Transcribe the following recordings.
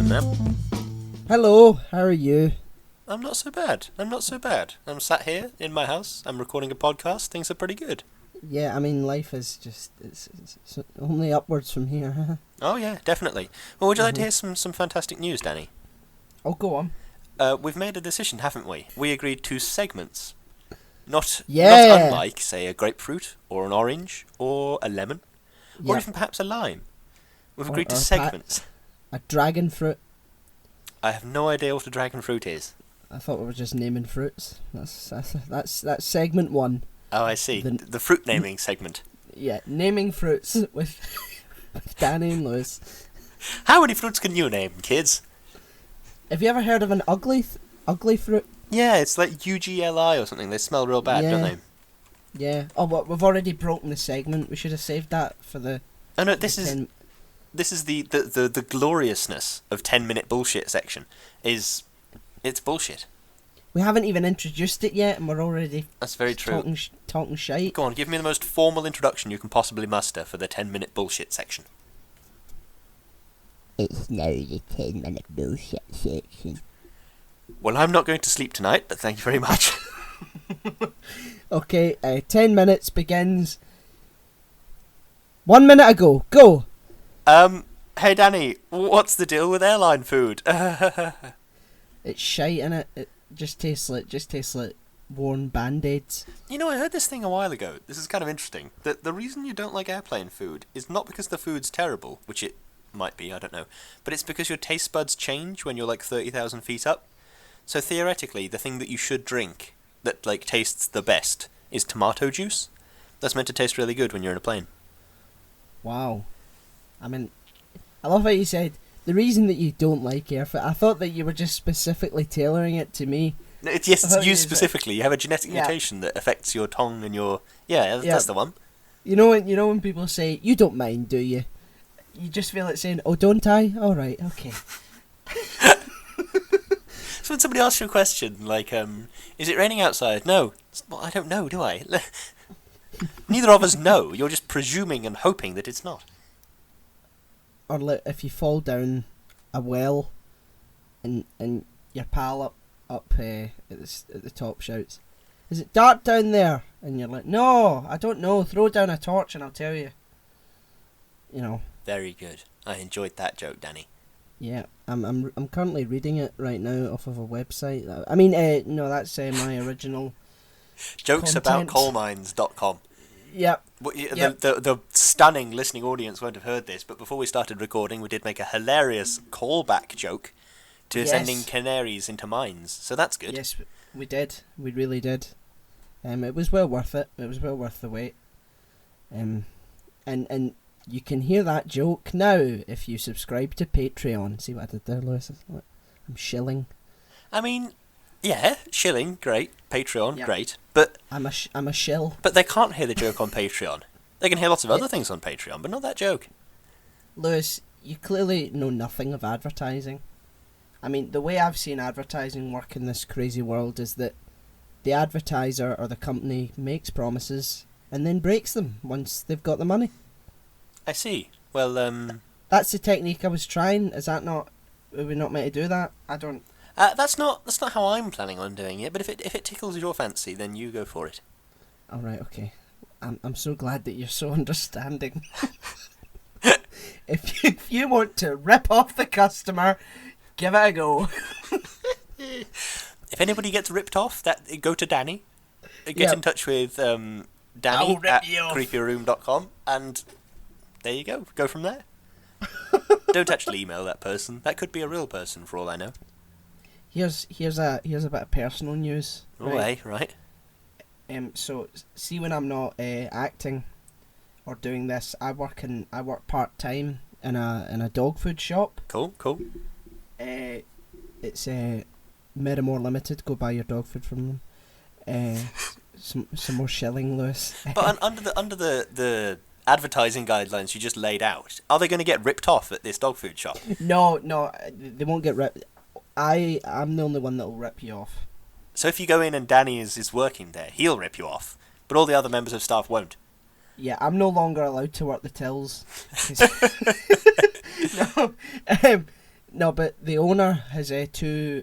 Hello, ma'am. Hello, how are you? I'm not so bad. I'm sat here in my house. I'm recording a podcast. Things are pretty good. Yeah, I mean, life is just, it's only upwards from here. Oh, yeah, definitely. Well, would you like to hear some fantastic news, Danny? Oh, go on. We've made a decision, haven't we? We agreed to segments. Not Yeah. unlike, say, a grapefruit, or an orange, or a lemon, or Yep. even perhaps a lime. We've Or- agreed to or segments. A dragon fruit. I have no idea what a dragon fruit is. I thought we were just naming fruits. That's segment one. Oh, I see. The- The fruit naming segment. Yeah, naming fruits with Danny and Lewis. How many fruits can you name, kids? Have you ever heard of an ugly fruit? Yeah, it's like UGLI or something. They smell real bad, don't Yeah. they? Yeah. Oh, but we've already broken the segment. We should have saved that for the. Oh no, the this is 10 the gloriousness of 10-minute bullshit section. It's bullshit. We haven't even introduced it yet, and we're already That's very true. talking shite. Go on, give me the most formal introduction you can possibly muster for the 10-minute bullshit section. It's now the 10-minute bullshit section. Well, I'm not going to sleep tonight, but thank you very much. Okay, 10 minutes begins 1 minute ago. Go! Hey Danny, what's the deal with airline food? It's shite, innit? It just tastes like worn band-aids. You know, I heard this thing a while ago. This is kind of interesting. The reason you don't like airplane food is not because the food's terrible, which it might be, I don't know, but it's because your taste buds change when you're like 30,000 feet up. So theoretically, the thing that you should drink that like tastes the best is tomato juice. That's meant to taste really good when you're in a plane. Wow. I mean, I love how you said the reason that you don't like airfood. I thought that you were just specifically tailoring it to me. No, yes, I thought it's you you said- specifically. You have a genetic Yeah. mutation that affects your tongue and your... Yeah, Yeah. that's the one. You know when people say you don't mind, do you? You just feel like saying, "Oh, don't I?" All right, okay. So when somebody asks you a question, like, is it raining outside? No. Well, I don't know, do I? Neither of us know. You're just presuming and hoping that it's not. Or like if you fall down a well, and your pal up at the top shouts, "Is it dark down there?" And you're like, "No, I don't know. Throw down a torch and I'll tell you." You know. Very good. I enjoyed that joke, Danny. Yeah, I'm currently reading it right now off of a website. I mean, no, that's my original. Jokesaboutcoalmines.com. Yep. Yep. The stunning listening audience won't have heard this, but before we started recording, we did make a hilarious callback joke to Yes. sending canaries into mines. So that's good. Yes, we did. We really did. It was well worth it. It was well worth the wait. And you can hear that joke now if you subscribe to Patreon. See what I did there, Lewis? I'm shilling. I mean, yeah, shilling, great. Patreon, Yep. great. But I'm a shill. they can't hear the joke on Patreon. They can hear lots of other things on Patreon, but not that joke. Lewis, you clearly know nothing of advertising. I mean, the way I've seen advertising work in this crazy world is that the advertiser or the company makes promises and then breaks them once they've got the money. I see. Well, That's the technique I was trying. Is that not? Are we not meant to do that? I don't. that's not how I'm planning on doing it. But if it tickles your fancy, then you go for it. All right, okay. I'm so glad that you're so understanding. If you want to rip off the customer, give it a go. If anybody gets ripped off, go to Danny. Get Yep. in touch with Danny I'll rip at you off. creepyroom.com, and there you go. Go from there. Don't actually email that person. That could be a real person for all I know. Here's a bit of personal news. Right. So see when I'm not acting or doing this, I work part time in a dog food shop. Cool. It's Metamore Limited. Go buy your dog food from them. Some more shilling, Lewis. But under the advertising guidelines you just laid out, are they going to get ripped off at this dog food shop? No, they won't get ripped. I'm the only one that will rip you off. So if you go in and Danny is working there, he'll rip you off, but all the other members of staff won't. Yeah, I'm no longer allowed to work the tills. No, No, but the owner has two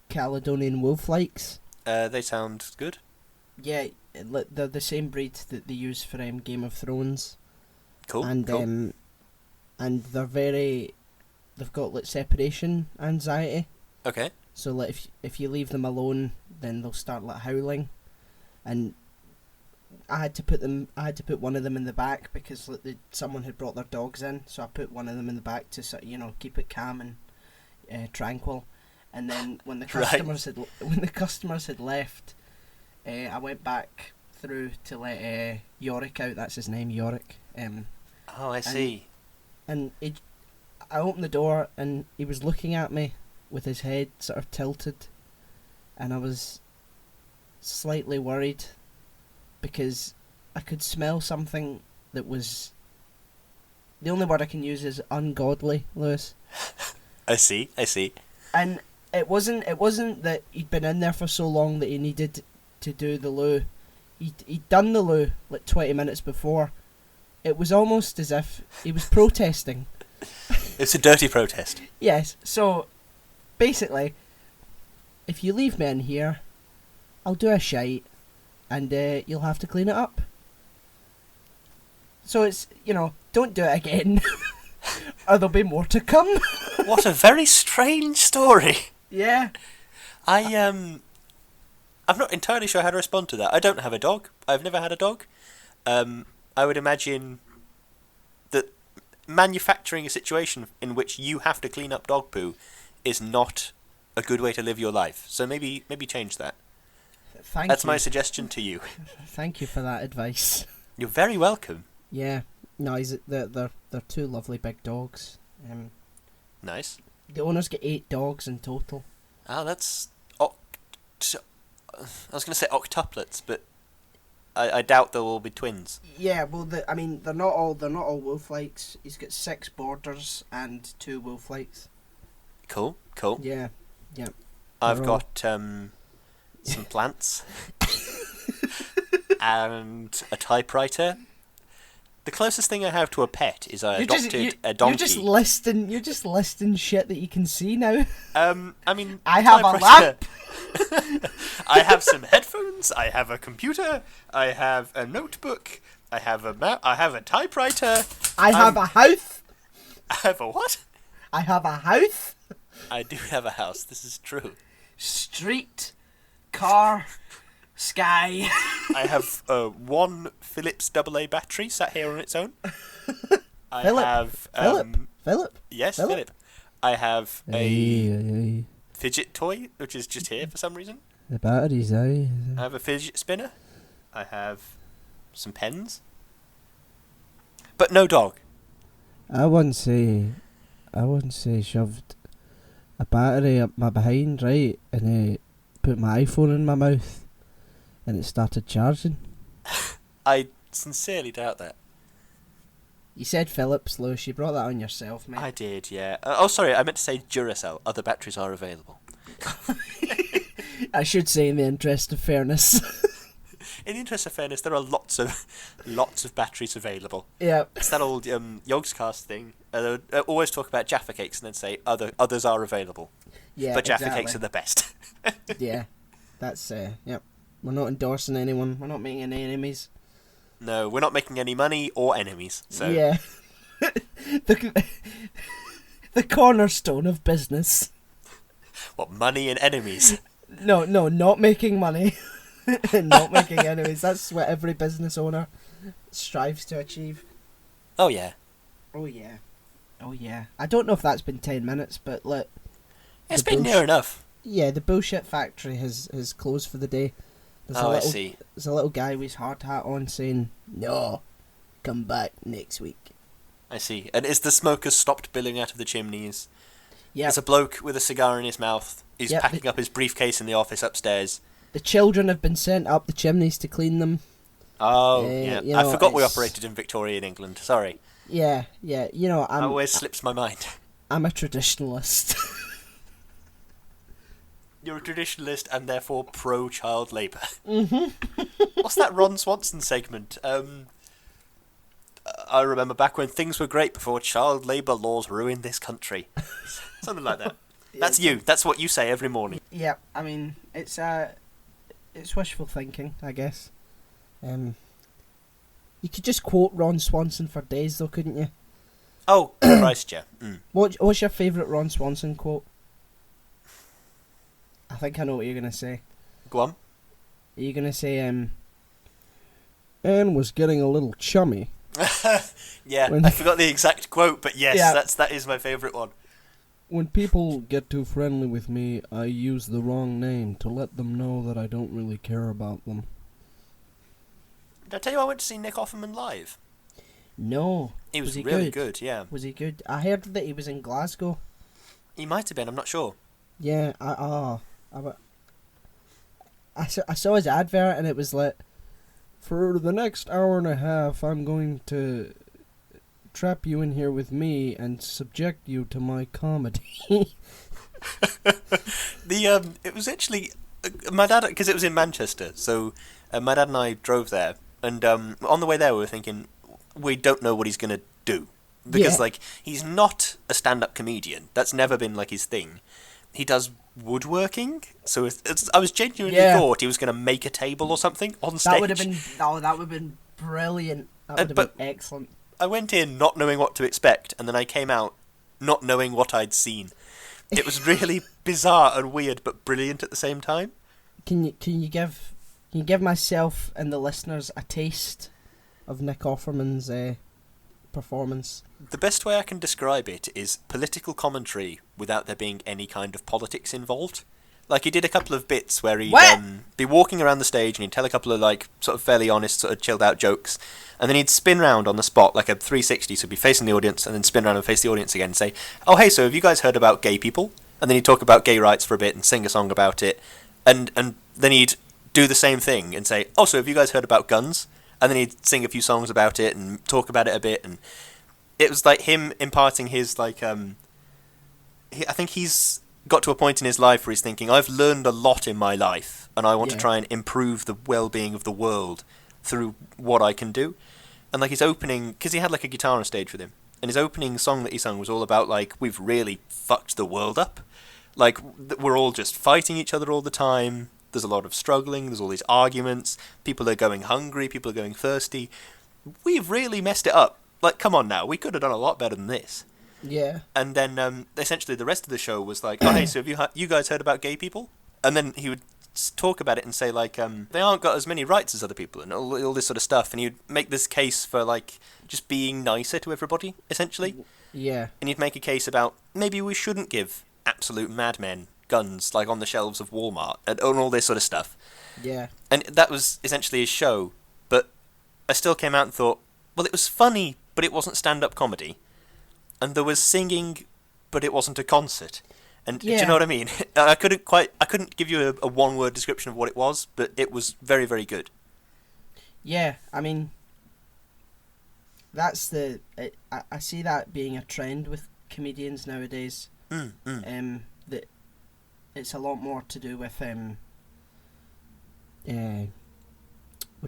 Caledonian wolf-likes. They sound good. Yeah, they're the same breed that they use for Game of Thrones. Cool. And cool. And they've got like separation anxiety. Okay. So like if you leave them alone, then they'll start like howling, and I had to put one of them in the back because like someone had brought their dogs in, so I put one of them in the back to keep it calm and tranquil. And then when the customers had left, I went back through to let Yorick out. That's his name, Yorick. Oh, I see. And I opened the door and he was looking at me with his head sort of tilted, and I was slightly worried because I could smell something that was... The only word I can use is ungodly, Lewis. I see. And it wasn't that he'd been in there for so long that he needed to do the loo. He'd done the loo like 20 minutes before. It was almost as if he was protesting. It's a dirty protest. Yes, so basically, if you leave me in here, I'll do a shite, and you'll have to clean it up. So it's, don't do it again, or there'll be more to come. What a very strange story. Yeah. I'm not entirely sure how to respond to that. I don't have a dog. I've never had a dog. I would imagine that manufacturing a situation in which you have to clean up dog poo is not a good way to live your life. So maybe change that. That's my suggestion to you. Thank you for that advice. You're very welcome. Yeah. No, they're two lovely big dogs. Nice. The owners get 8 dogs in total. Oh, that's... I was going to say octuplets, but I doubt they'll all be twins. Yeah, well, they're not all wolf-likes. He's got 6 borders and 2 wolf-likes. Cool. Yeah. I've got some plants and a typewriter. The closest thing I have to a pet is I adopted a donkey. You're just listing shit that you can see now. I have a lamp. I have some headphones. I have a computer. I have a notebook. I have a typewriter. I have a house. I have a what? I have a house. I do have a house. This is true. Street, car, sky. I have one Philips AA battery sat here on its own. Philip? Yes, Philip. I have a fidget toy, which is just here for some reason. The battery's out. I have a fidget spinner. I have some pens. But no dog. I once say shoved a battery up my behind, right, and put my iPhone in my mouth, and it started charging. I sincerely doubt that. You said Philips, Lewis. You brought that on yourself, mate. I did, yeah. Sorry, I meant to say Duracell. Other batteries are available. I should say, in the interest of fairness. In the interest of fairness, there are lots of batteries available. Yeah. It's that old Yogscast thing. They always talk about Jaffa cakes and then say others are available. Yeah, but Jaffa cakes are the best. Yeah, that's yep. We're not endorsing anyone. We're not making any enemies. No, we're not making any money or enemies. So yeah, the cornerstone of business. What, money and enemies? No, not making money. Not making enemies. That's what every business owner strives to achieve. Oh yeah. I don't know if that's been 10 minutes, but look. It's been near enough. Yeah, the bullshit factory has closed for the day. I see. There's a little guy with his hard hat on saying, "No, come back next week." I see. And is the smokers stopped billowing out of the chimneys? Yeah. There's a bloke with a cigar in his mouth. He's packing up his briefcase in the office upstairs. The children have been sent up the chimneys to clean them. Oh, yeah. I forgot we operated in Victorian England. Sorry. Yeah. It always slips my mind. I'm a traditionalist. You're a traditionalist and therefore pro-child labour. Mm-hmm. What's that Ron Swanson segment? I remember back when things were great before child labour laws ruined this country. Something like that. That's you. That's what you say every morning. Yeah, I mean, it's wishful thinking, I guess. You could just quote Ron Swanson for days, though, couldn't you? Oh, Christ, yeah. What's your favourite Ron Swanson quote? I think I know what you're going to say. Go on. Are you going to say, Anne was getting a little chummy. Yeah, I forgot the exact quote, but yes, Yeah. that is my favourite one. When people get too friendly with me, I use the wrong name to let them know that I don't really care about them. Did I tell you I went to see Nick Offerman live? no. He was he really good, yeah. Was he good? I heard that he was in Glasgow. He might have been, I'm not sure. Yeah, I saw his advert and it was like, For the next hour and a half, I'm going to trap you in here with me and subject you to my comedy. It was actually my dad, because it was in Manchester, so my dad and I drove there, and on the way there we were thinking, we don't know what he's going to do, because Yeah. he's not a stand-up comedian. That's never been his thing. He does woodworking, so I was genuinely thought he was going to make a table or something on stage. that would have been brilliant. That would have been excellent. I went in not knowing what to expect, and then I came out not knowing what I'd seen. It was really bizarre and weird, but brilliant at the same time. Can you give myself and the listeners a taste of Nick Offerman's performance? The best way I can describe it is political commentary without there being any kind of politics involved. He did a couple of bits where he'd be walking around the stage and he'd tell a couple of sort of fairly honest, sort of chilled out jokes, and then he'd spin round on the spot like a 360, so he'd be facing the audience and then spin around and face the audience again and say, "Oh hey, so have you guys heard about gay people?" And then he'd talk about gay rights for a bit and sing a song about it, and then he'd do the same thing and say, "Oh, so have you guys heard about guns?" And then he'd sing a few songs about it and talk about it a bit, and it was like him imparting his I think he's got to a point in his life where he's thinking, I've learned a lot in my life, and I want to try and improve the well-being of the world through what I can do. And his opening, because he had a guitar on stage with him, and his opening song that he sung was all about we've really fucked the world up. We're all just fighting each other all the time. There's a lot of struggling. There's all these arguments. People are going hungry. People are going thirsty. We've really messed it up. Come on now. We could have done a lot better than this. Yeah. And then essentially the rest of the show was oh, hey, so have you guys heard about gay people? And then he would talk about it and say they aren't got as many rights as other people and all this sort of stuff. And he'd make this case for just being nicer to everybody, essentially. Yeah. And he'd make a case about maybe we shouldn't give absolute madmen guns on the shelves of Walmart and all this sort of stuff. Yeah. And that was essentially his show. But I still came out and thought, well, it was funny, but it wasn't stand-up comedy. And there was singing, but it wasn't a concert. And do you know what I mean? I couldn't give you a one-word description of what it was, but it was very, very good. Yeah, I mean, that's I see that being a trend with comedians nowadays. That it's a lot more to do with what do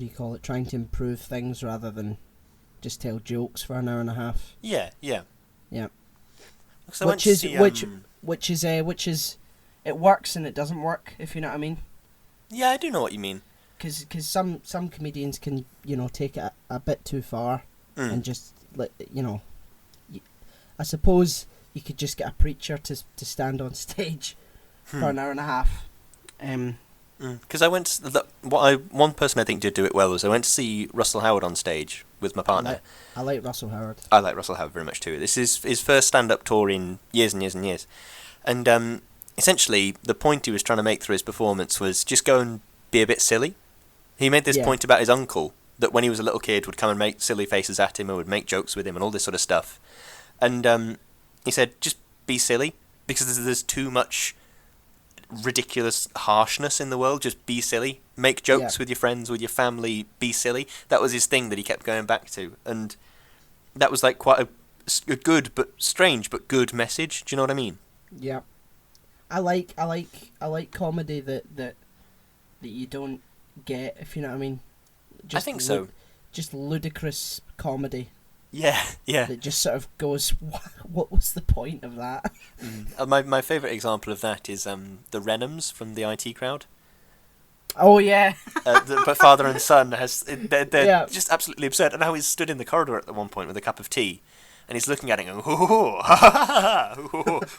you call it? Trying to improve things rather than just tell jokes for an hour and a half. Yeah. Yeah. So which is it works and it doesn't work, if you know what I mean. Yeah, I do know what you mean. Because some comedians can take it a bit too far and just I suppose you could just get a preacher to stand on stage for an hour and a half. Because I went. One person I think did do it well was I went to see Russell Howard on stage with my partner. I like Russell Howard. I like Russell Howard very much too. This is his first stand-up tour in years and years and years, and essentially the point he was trying to make through his performance was just go and be a bit silly. He made this point about his uncle that when he was a little kid would come and make silly faces at him and would make jokes with him and all this sort of stuff, and he said just be silly because there's too much ridiculous harshness in the world. Just be silly, make jokes with your friends, with your family, be silly. That was his thing that he kept going back to, and that was quite a good but strange but good message. Do you know what I mean? Yeah, I like comedy that you don't get, if you know what I mean. I think so. Just ludicrous comedy. Yeah, yeah. That just sort of goes, what was the point of that? My favourite example of that is the Renhams from the IT Crowd. Oh yeah. But father and son they're Yeah. just absolutely absurd. And how he's stood in the corridor at one point with a cup of tea, and he's looking at it and going, "Oh, ha, ha, ha, ha,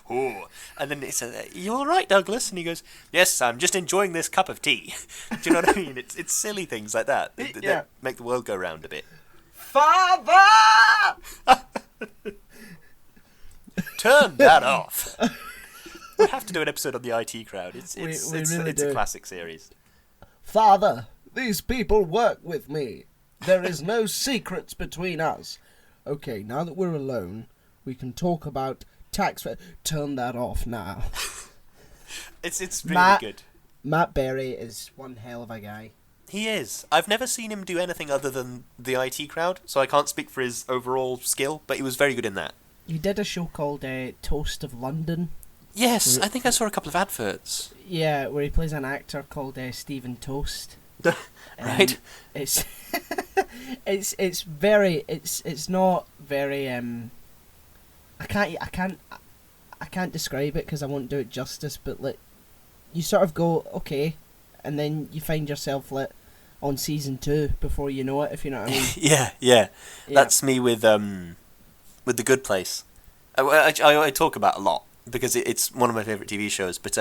oh." And then he says, "You all right, Douglas?" And he goes, "Yes, I'm just enjoying this cup of tea." Do you know what I mean? It's silly things like that that make the world go round a bit. Father! Turn that off. We have to do an episode on the IT Crowd. It's really a classic series. Father, these people work with me. There is no secrets between us. Okay, now that we're alone, we can talk about tax. Turn that off now. It's really good. Matt Berry is one hell of a guy. He is. I've never seen him do anything other than the IT Crowd, so I can't speak for his overall skill, but he was very good in that. He did a show called Toast of London. Yes, I think I saw a couple of adverts. Yeah, where he plays an actor called Stephen Toast. Right. It's it's not very I can't describe it because I won't do it justice, but like you sort of go okay, and then you find yourself like on season 2 before you know it, if you know what I mean. Yeah. That's me with The Good Place. I talk about a lot because it's one of my favourite TV shows, but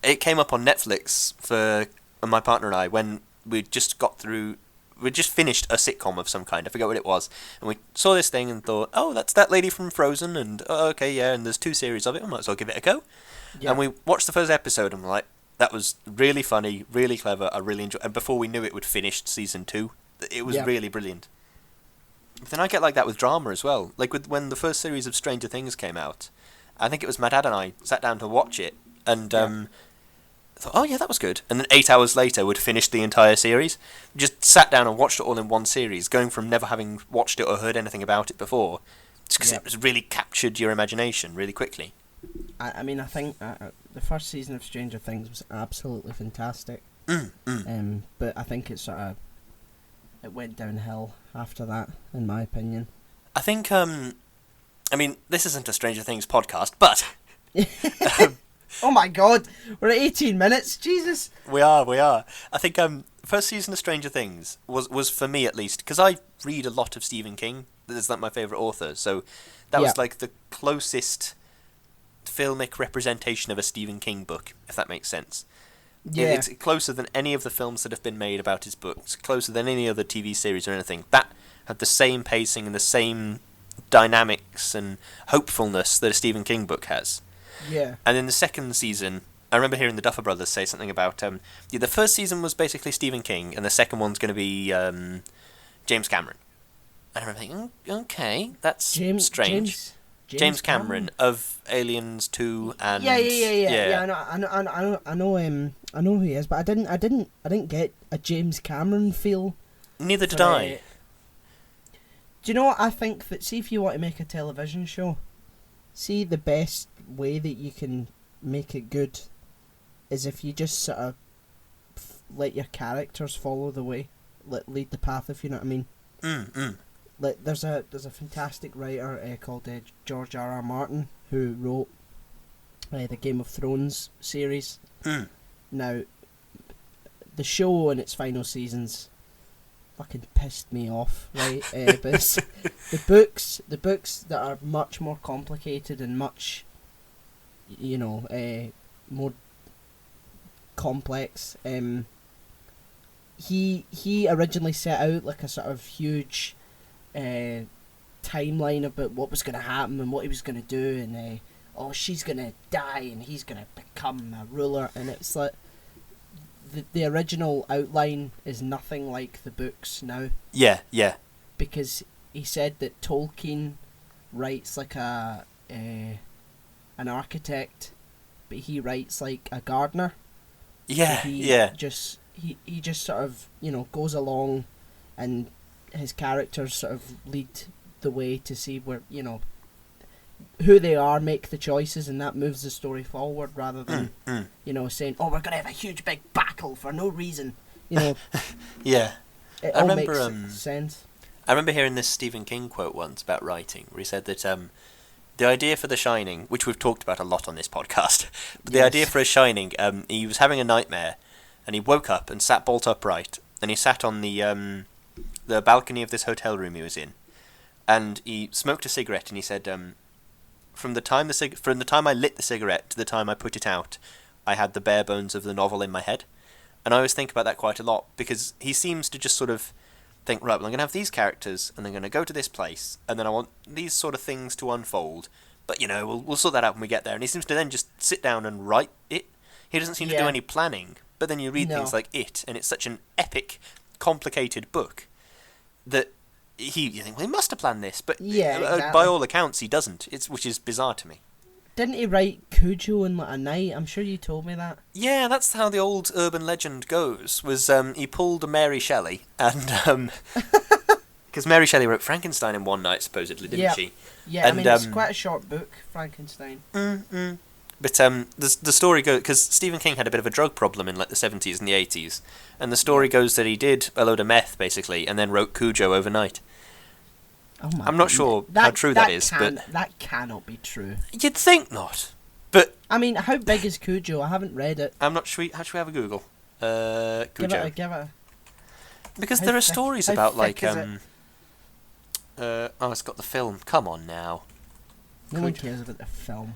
it came up on Netflix for my partner and I when we'd just finished a sitcom of some kind, I forget what it was, and we saw this thing and thought, oh, that's that lady from Frozen, and okay, yeah, and there's 2 series of it, I might as well give it a go. Yeah. And we watched the first episode and we're like, that was really funny, really clever, I really enjoyed it, and before we knew it, we'd finished season 2. It was really brilliant. But then I get like that with drama as well, like when the first series of Stranger Things came out, I think it was my dad and I sat down to watch it, and thought, oh yeah, that was good. And then 8 hours later, we'd finished the entire series. Just sat down and watched it all in one series, going from never having watched it or heard anything about it before, just because it was really captured your imagination really quickly. I mean, I think the first season of Stranger Things was absolutely fantastic. But I think it went downhill after that, in my opinion. I think, I mean, this isn't a Stranger Things podcast, but... Oh my god, we're at 18 minutes, Jesus. We are. I think first season of Stranger Things was for me at least, because I read a lot of Stephen King. That's like my favourite author, so that was like the closest filmic representation of a Stephen King book, if that makes sense. Yeah. It's closer than any of the films that have been made about his books, closer than any other TV series or anything. That had the same pacing and the same dynamics and hopefulness that a Stephen King book has. Yeah. And in the second season, I remember hearing the Duffer Brothers say something about the first season was basically Stephen King, and the second one's going to be James Cameron. And I remember thinking, okay, that's strange. James Cameron of Aliens 2 and yeah. I know who he is, but I didn't get a James Cameron feel. Neither did I. Do you know what I think? That see, if you want to make a television show, see, the best way that you can make it good is if you just sort of let your characters follow the way, lead the path, if you know what I mean. Like there's a fantastic writer called George R.R. Martin who wrote the Game of Thrones series. Now, the show in its final seasons fucking pissed me off, right? But the books that are much more complicated and much, more complex. He originally set out like a sort of huge timeline about what was going to happen and what he was going to do, and she's going to die and he's going to become a ruler, and it's like the original outline is nothing like the books now. Yeah. Because he said that Tolkien writes like an architect, but he writes like a gardener. He just sort of goes along, and his characters sort of lead the way to see where who they are, make the choices, and that moves the story forward rather than saying, oh, we're gonna have a huge big battle for no reason. Yeah. It all makes sense. I remember hearing this Stephen King quote once about writing, where he said that the idea for The Shining, which we've talked about a lot on this podcast, but the idea for A Shining, he was having a nightmare, and he woke up and sat bolt upright, and he sat on the balcony of this hotel room he was in, and he smoked a cigarette, and he said, from the time I lit the cigarette to the time I put it out, I had the bare bones of the novel in my head. And I always think about that quite a lot, because he seems to just sort of think, right, well, I'm going to have these characters, and they're going to go to this place, and then I want these sort of things to unfold, but, we'll sort that out when we get there. And he seems to then just sit down and write it. He doesn't seem to do any planning, but then you read things like It, and it's such an epic, complicated book that you think, well, he must have planned this, but exactly. By all accounts, he doesn't, which is bizarre to me. Didn't he write Cujo in like a night? I'm sure you told me that. Yeah, that's how the old urban legend goes, was he pulled a Mary Shelley, and because Mary Shelley wrote Frankenstein in one night, supposedly, didn't she? Yeah, and, it's quite a short book, Frankenstein. But the story goes, because Stephen King had a bit of a drug problem in like the 70s and the 80s, and the story goes that he did a load of meth, basically, and then wrote Cujo overnight. Oh my I'm not sure how true that is, but that cannot be true. You'd think not, but I mean, how big is Cujo? I haven't read it. I'm not sure. How should we have a Google? Cujo. Give it. Because there are stories about like oh, it's got the film. Come on now. No one cares about the film.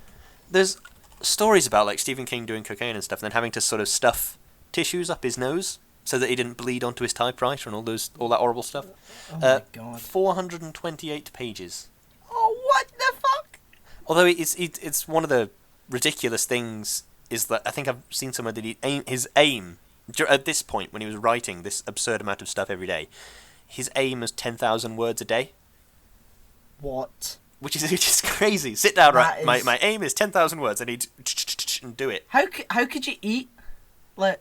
There's stories about like Stephen King doing cocaine and stuff, and then having to sort of stuff tissues up his nose so that he didn't bleed onto his typewriter and all that horrible stuff. Oh my god. 428 pages. Oh, what the fuck? Although it's one of the ridiculous things is that I think I've seen somewhere that his aim at this point when he was writing this absurd amount of stuff every day, his aim was 10,000 words a day. What? Which is crazy. Sit down, right? My aim is 10,000 words. I need to do it. How could you eat like?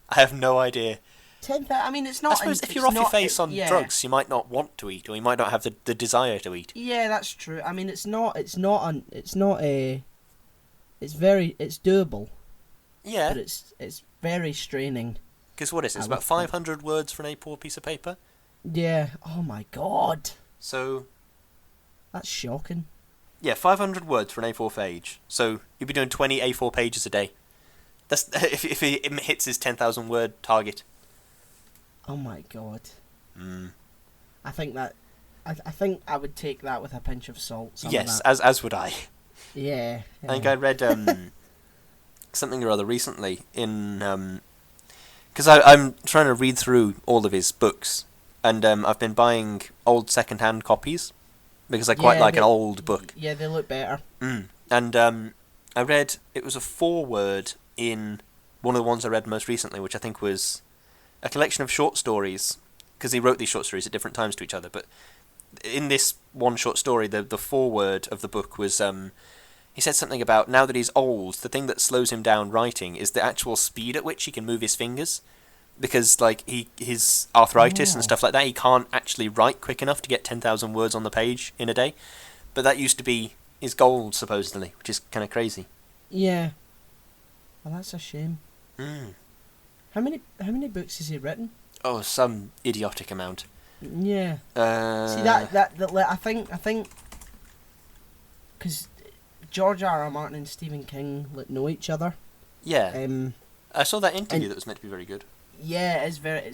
I have no idea. 10,000. I mean, it's not. I suppose if you're off your face on drugs, you might not want to eat, or you might not have the desire to eat. Yeah, that's true. I mean, it's doable. Yeah. But it's very straining. Because what is it? It's about 500 words for an A4 piece of paper. Yeah. Oh my god. So. That's shocking. Yeah, 500 words for an A4 page. So you'd be doing 20 A4 pages a day. That's if he hits his 10,000 word target. Oh my god. I think I would take that with a pinch of salt. Yes, as would I. Yeah. I think I read something or other recently in because I'm trying to read through all of his books, and I've been buying old second-hand copies because I quite like an old book. Yeah, they look better. And I read it was a foreword in one of the ones I read most recently, which I think was a collection of short stories, because he wrote these short stories at different times to each other. But in this one short story, the foreword of the book was he said something about now that he's old, the thing that slows him down writing is the actual speed at which he can move his fingers, because like his arthritis and stuff like that, he can't actually write quick enough to get 10,000 words on the page in a day. But that used to be his goal, supposedly, which is kind of crazy. Yeah. Well, that's a shame. How many books has he written? Oh, some idiotic amount. Yeah. See that I think because George R. R. Martin and Stephen King know each other. Yeah. I saw that interview that was meant to be very good. Yeah, it's very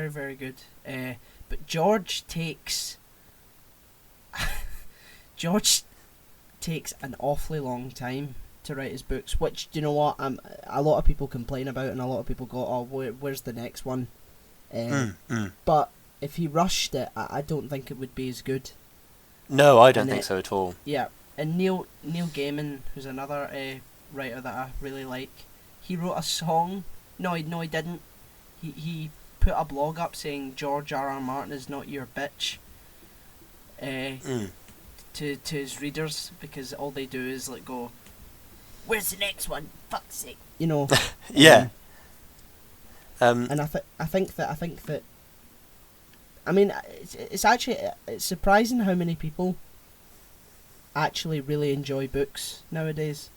very good. But George takes an awfully long time to write his books, which, do you know what, a lot of people complain about, and a lot of people go, oh, where's the next one? But if he rushed it, I don't think it would be as good. No, I don't think so at all. Yeah, and Neil Gaiman, who's another writer that I really like, he wrote a song. No, he didn't. He put a blog up saying George R. R. Martin is not your bitch. To his readers, because all they do is like go, where's the next one? Fuck's sake, you know. Yeah. And I think that. I mean, it's surprising how many people actually really enjoy books nowadays.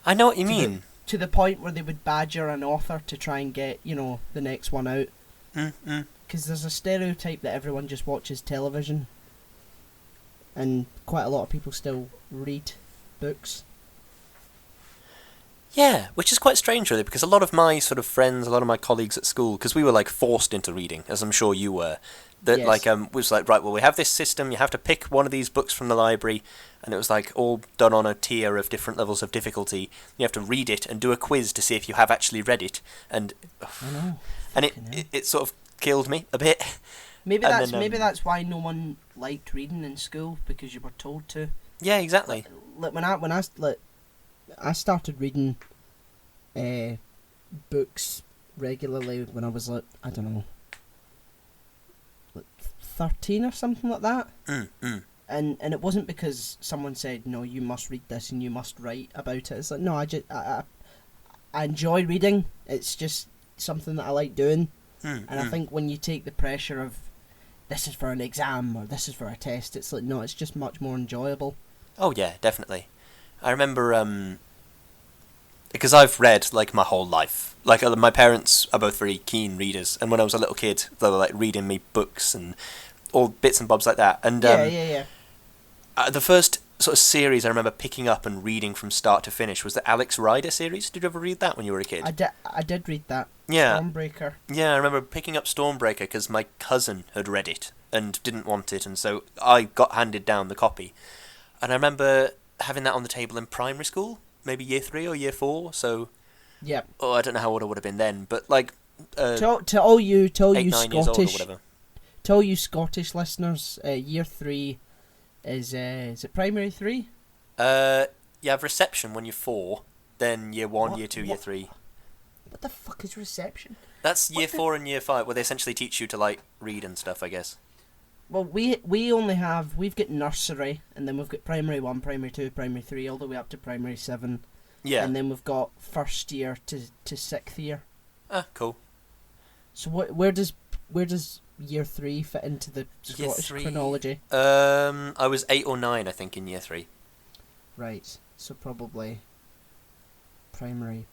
I know what you mean. To the point where they would badger an author to try and get, the next one out. Because because there's a stereotype that everyone just watches television, and quite a lot of people still read books. Yeah, which is quite strange, really, because a lot of my sort of friends, a lot of my colleagues at school, because we were like forced into reading, as I'm sure you were. That Yes. was like, right, well, we have this system. You have to pick one of these books from the library, and it was like all done on a tier of different levels of difficulty. You have to read it and do a quiz to see if you have actually read it, and I know. and Fucking hell. it sort of killed me a bit. Maybe and that's then, maybe that's why no one liked reading in school, because you were told to. Yeah, exactly. Like I started reading books regularly when I was like, I don't know, like 13 or something like that. And it wasn't because someone said, no, you must read this and you must write about it. It's like, no, I enjoy reading. It's just something that I like doing. And I think when you take the pressure of this is for an exam or this is for a test, it's like, no, it's just much more enjoyable. Oh yeah, definitely. I remember because I've read like my whole life. Like my parents are both very keen readers, and when I was a little kid, they were like reading me books and all bits and bobs like that. And Yeah. the first sort of series I remember picking up and reading from start to finish was the Alex Rider series. Did you ever read that when you were a kid? I did read that. Yeah. Stormbreaker. Yeah, I remember picking up Stormbreaker because my cousin had read it and didn't want it, and so I got handed down the copy. And I remember having that on the table in primary school, maybe year 3 or year 4. So, Yep. I don't know how old I would have been then, but like To all you 8, 9 years old or Scottish, whatever. to all you Scottish listeners, year 3 is it primary 3? You have reception when you're 4, then year 1, What- year 2, year what- 3. What the fuck is reception? That's year What the- 4 and year 5, where they essentially teach you to like read and stuff, I guess. Well, we've got nursery, and then we've got primary 1, primary 2, primary 3, all the way up to primary 7. Yeah. And then we've got first year to 6th year. Ah, cool. So where does year 3 fit into the Year Scottish 3, chronology? I was 8 or 9, I think, in year 3. Right. So probably primary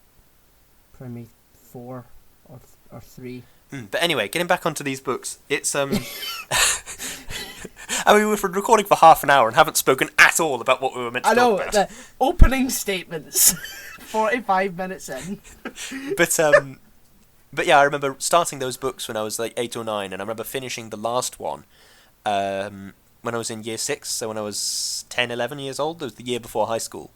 4 or 3. But anyway, getting back onto these books, it's I mean, we've been recording for half an hour and haven't spoken at all about what we were meant to I talk know about. the opening statements. 45 minutes in. But yeah, I remember starting those books when I was like 8 or 9, and I remember finishing the last one when I was in year 6, so when I was 10, 11 years old. It was the year before high school.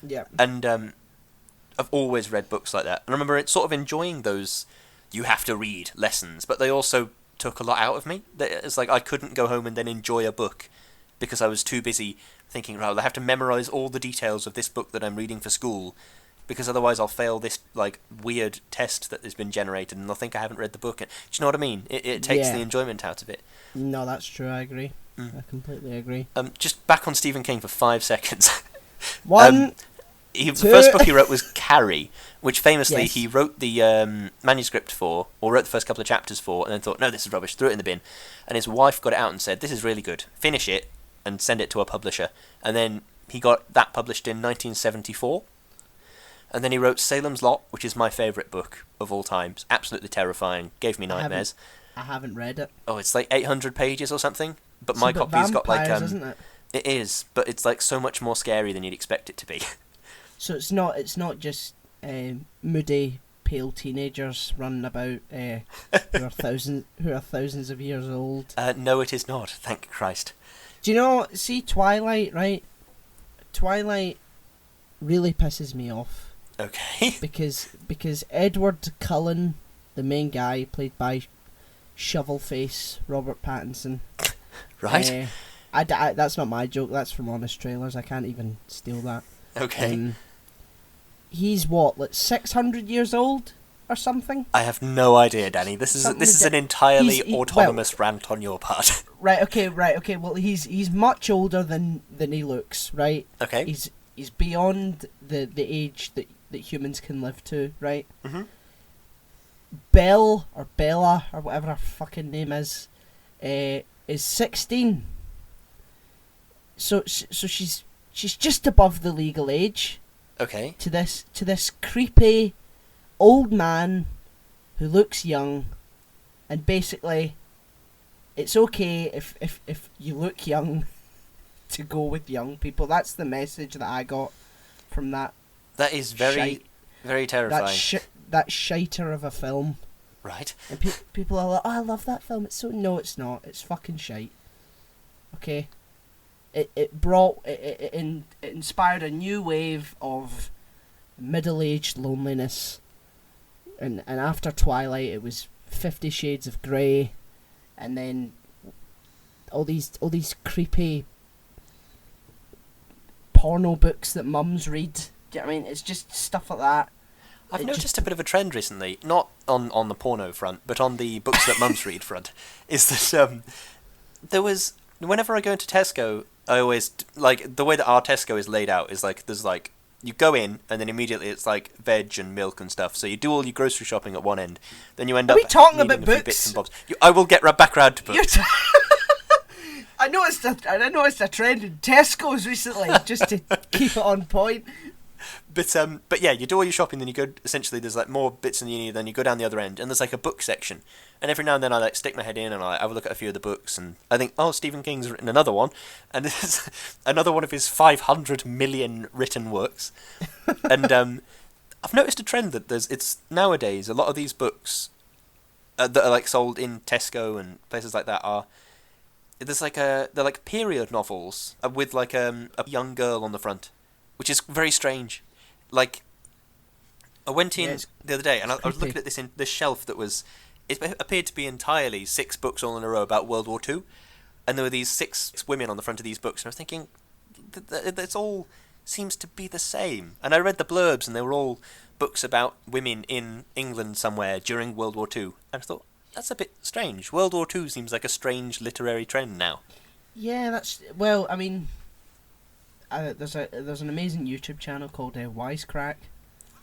Yeah. And I've always read books like that. And I remember it sort of enjoying those you have to read lessons, but they also took a lot out of me. It's like I couldn't go home and then enjoy a book because I was too busy thinking, right, I have to memorize all the details of this book that I'm reading for school, because otherwise I'll fail this like weird test that has been generated and they'll think I haven't read the book. Do you know what I mean? It takes Yeah. the enjoyment out of it. No, that's true. I agree. I completely agree. Just back on Stephen King for 5 seconds. One. The Two. first book he wrote was Carrie, which famously Yes. he wrote the manuscript for, or wrote the first couple of chapters for, and then thought, no, this is rubbish, threw it in the bin. And his wife got it out and said, this is really good, finish it, and send it to a publisher. And then he got that published in 1974. And then he wrote Salem's Lot, which is my favourite book of all time. It's absolutely terrifying, gave me nightmares. I haven't read it. Oh, it's like 800 pages or something, but It's my about copy's got like... vampires, isn't it? It is, but it's like so much more scary than you'd expect it to be. So it's not just moody, pale teenagers running about who are thousands of years old. No, it is not, thank Christ. Do you know? See, Twilight, right? Twilight really pisses me off Okay. because Edward Cullen, the main guy, played by Shovelface Robert Pattinson. Right. That's not my joke. That's from Honest Trailers. I can't even steal that. Okay. He's what, like 600 years old or something? I have no idea, Danny. This is an entirely autonomous rant on your part. Right. Okay. Well, he's much older than he looks. Right. Okay. He's beyond the age that humans can live to. Right. Mhm. Belle or Bella or whatever her fucking name is 16. So she's just above the legal age. Okay. To this creepy old man who looks young And basically, it's okay if you look young to go with young people. That's the message that I got from that. That is very, very terrifying. That shiter of a film. Right. And people are like, oh, I love that film. It's so... No, it's not. It's fucking shite. Okay? It inspired a new wave of middle-aged loneliness. And after Twilight, it was 50 Shades of Grey. And then all these creepy porno books that mums read. Do you know what I mean? It's just stuff like that. I've noticed a bit of a trend recently, not on the porno front, but on the books that mums read front, is that there was, whenever I go into Tesco, I always, like, the way that our Tesco is laid out is like, there's like, you go in, and then immediately it's like veg and milk and stuff, so you do all your grocery shopping at one end, then you end up Are we talking needing about a few books? bits and bobs. I will get right back around to books. I noticed a trend in Tesco's recently, just to keep it on point. But yeah, you do all your shopping, then you go, essentially there's like more bits than you need, then you go down the other end, and there's like a book section. And every now and then I like stick my head in and I have a look at a few of the books, and I think, oh, Stephen King's written another one, and this is another one of his 500 million written works. And I've noticed a trend that it's nowadays, a lot of these books that are like sold in Tesco and places like that they're like period novels with like a young girl on the front, which is very strange. Like, I went in the other day and I was looking at this shelf that was, it appeared to be entirely 6 books all in a row about World War II, and there were these 6 women on the front of these books, and I was thinking, it's all seems to be the same. And I read the blurbs, and they were all books about women in England somewhere during World War II, and I thought, that's a bit strange. World War II seems like a strange literary trend now. Yeah, that's, well, I mean, there's an amazing YouTube channel called Wisecrack.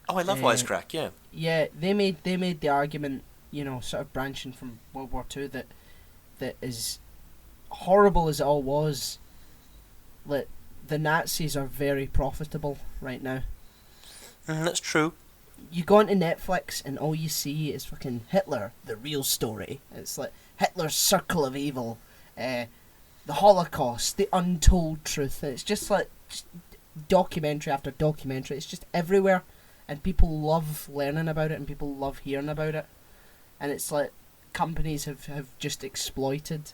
Oh, I love Wisecrack. Yeah. Yeah, they made the argument, you know, sort of branching from World War II, that as horrible as it all was, that the Nazis are very profitable right now. That's true. You go onto Netflix and all you see is fucking Hitler, the real story. It's like Hitler's circle of evil, the Holocaust, the untold truth. It's just like documentary after documentary. It's just everywhere, and people love learning about it, and people love hearing about it. And it's like companies have just exploited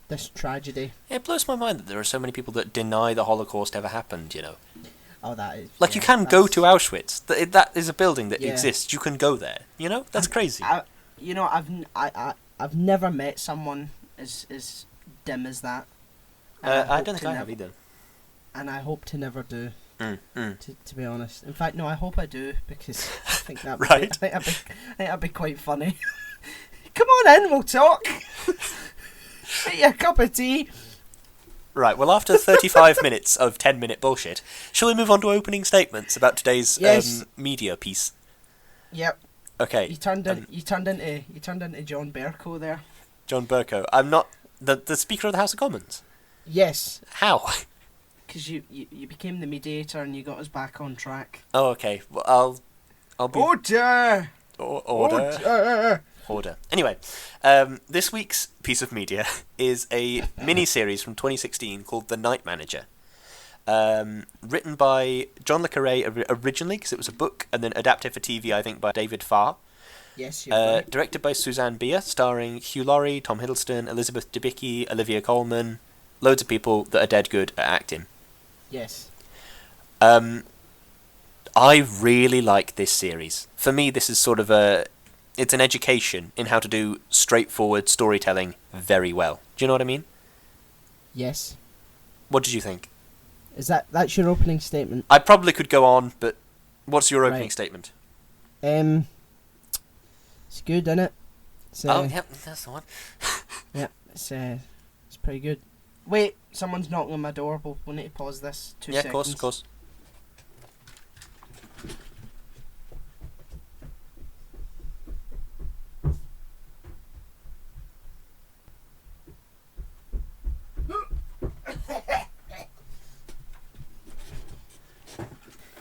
this tragedy. It blows my mind that there are so many people that deny the Holocaust ever happened, you know. Oh, that is... Like, you can go to Auschwitz. That is a building that exists. You can go there. You know? That's crazy. I've never met someone as dim as that. I don't think I have either. And I hope to never do. To be honest. In fact, no, I hope I do, because I think that would right. I think that'd be quite funny. Come on in, we'll talk. Get you a cup of tea. Right, well, after 35 minutes of 10-minute bullshit, shall we move on to opening statements about today's media piece? Yep. Okay. You turned into John Bercow there. John Bercow. I'm not the Speaker of the House of Commons. Yes. How? Because you became the mediator and you got us back on track. Oh, okay. Well, I'll be... Order! Order. Anyway, this week's piece of media is a mini-series from 2016 called The Night Manager. Written by John le Carré originally, because it was a book, and then adapted for TV, I think, by David Farr. Yes, you're right. Directed by Suzanne Bier, starring Hugh Laurie, Tom Hiddleston, Elizabeth Debicki, Olivia Coleman, loads of people that are dead good at acting. Yes. I really like this series. For me, this is sort of it's an education in how to do straightforward storytelling very well. Do you know what I mean? Yes. What did you think? That's your opening statement? I probably could go on, but what's your opening statement? It's good, isn't it? Yep, that's the one. Yeah, it's pretty good. Wait, someone's knocking on my door. We'll need to pause this. 2 seconds. Yeah, of course.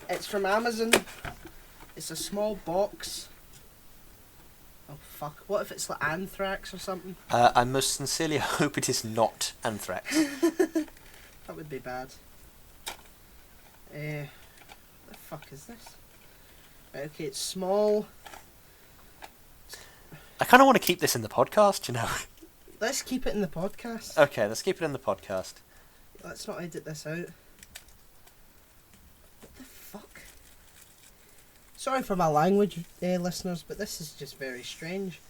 It's from Amazon. It's a small box. Oh, fuck? What if it's like anthrax or something? I most sincerely hope it is not anthrax. That would be bad. What the fuck is this? Okay, it's small. I kind of want to keep this in the podcast, you know. Let's keep it in the podcast. Okay, let's keep it in the podcast. Let's not edit this out. What the fuck? Sorry for my language, listeners, but this is just very strange.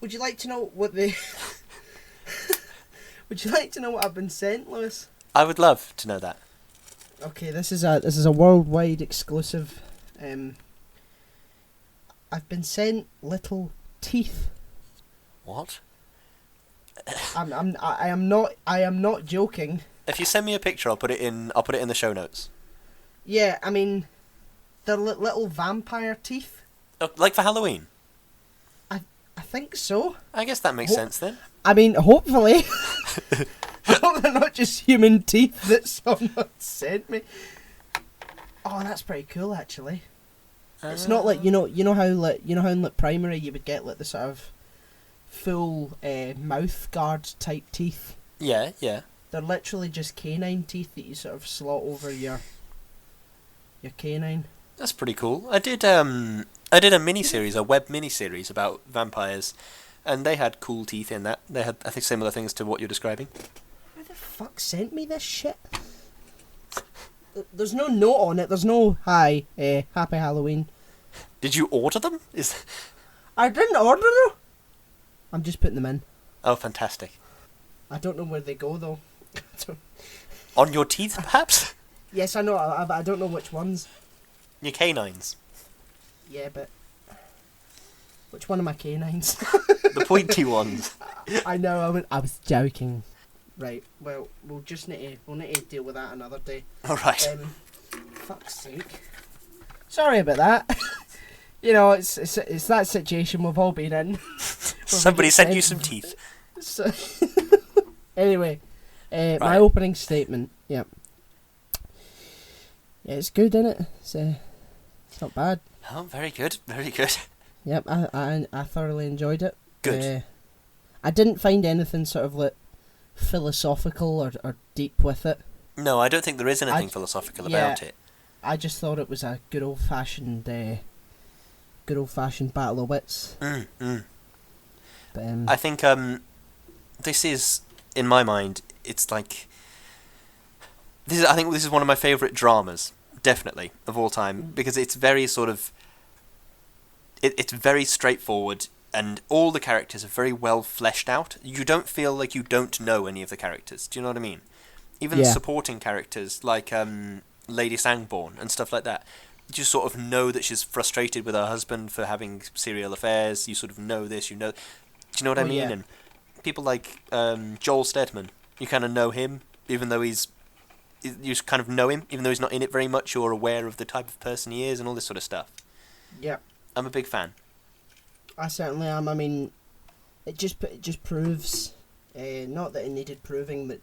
Would you like to know what the... Would you like to know what I've been sent, Lewis? I would love to know that. Okay, this is a worldwide exclusive. I've been sent little teeth. What? I am not joking. If you send me a picture, I'll put it in the show notes. Yeah, I mean, they're little vampire teeth. Oh, like for Halloween? I think so. I guess that makes sense then. I mean, hopefully. I hope they're not just human teeth that someone sent me. Oh, that's pretty cool, actually. It's not like you know how in like primary you would get like the sort of full mouth guard type teeth. Yeah, yeah. They're literally just canine teeth that you sort of slot over your canine. That's pretty cool. I did a miniseries, a web miniseries about vampires, and they had cool teeth in that. They had, I think, similar things to what you're describing. Who the fuck sent me this shit? There's no note on it. There's no hi, happy Halloween. Did you order them? I didn't order them. I'm just putting them in. Oh, fantastic. I don't know where they go though. On your teeth, perhaps? Yes, I know. I don't know which ones. Your canines. Yeah, but which one of my canines? The pointy ones. I know. I was joking. Right. Well, we'll need to deal with that another day. All right. Fuck's sake. Sorry about that. You know, it's that situation we've all been in. Somebody sent you some teeth. So anyway, Right. my opening statement. Yep. Yeah, it's good, isn't it? It's not bad. Oh, very good, very good. Yep, I thoroughly enjoyed it. Good. I didn't find anything sort of like philosophical or deep with it. No, I don't think there is anything philosophical about it. I just thought it was a good old fashioned battle of wits. But, I think this is, in my mind, it's like I think this is one of my favourite dramas, definitely, of all time, because it's very sort of it's very straightforward, and all the characters are very well fleshed out. You don't feel like you don't know any of the characters. Do you know what I mean? Even supporting characters like Lady Sangborn and stuff like that. You just sort of know that she's frustrated with her husband for having serial affairs. You sort of know this, you know. Do you know what I mean? Yeah. And people like Joel Stedman, you kind of know him, even though you just kind of know him, even though he's not in it very much. You're aware of the type of person he is and all this sort of stuff. Yeah. I'm a big fan. I certainly am. I mean, it just proves, not that it needed proving, that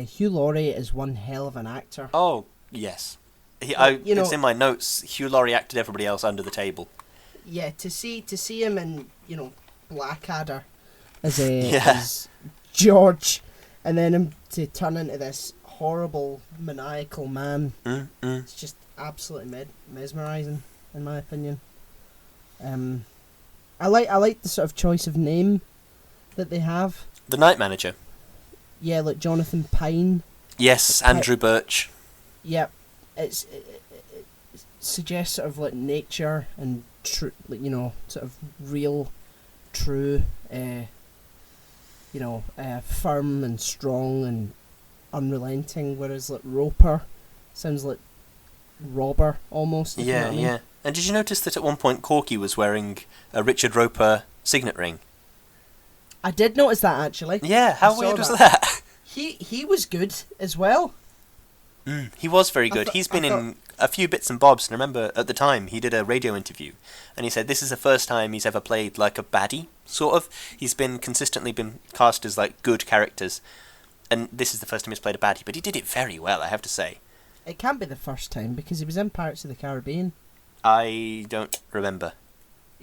Hugh Laurie is one hell of an actor. Oh, yes. It's in my notes. Hugh Laurie acted everybody else under the table. Yeah, to see him in, Blackadder as George, and then him to turn into this horrible maniacal man. It's just absolutely mesmerising, in my opinion. I like the sort of choice of name that they have. The Night Manager. Yeah, like Jonathan Pine. Yes, Andrew Birch. Yep, it suggests sort of like nature and true, sort of real, true, firm and strong and unrelenting. Whereas like Roper sounds like robber almost. If you know what I mean. Yeah. And did you notice that at one point Corky was wearing a Richard Roper signet ring? I did notice that actually. Yeah, how weird was that? He was good as well. He was very good. He's been in a few bits and bobs, and remember at the time he did a radio interview, and he said this is the first time he's ever played like a baddie, sort of. He's been consistently cast as like good characters, and this is the first time he's played a baddie, but he did it very well, I have to say. It can't be the first time because he was in Pirates of the Caribbean. I don't remember.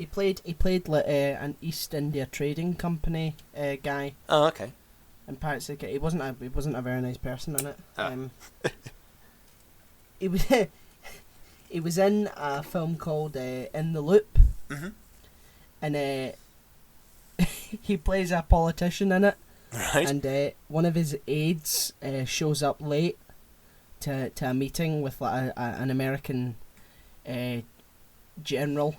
He played like an East India Trading Company guy. Oh, okay. In Pirates of the Caribbean. He wasn't a very nice person in it. Ah. He was he was in a film called In the Loop, and he plays a politician in it. Right. And one of his aides shows up late to a meeting with like an American general.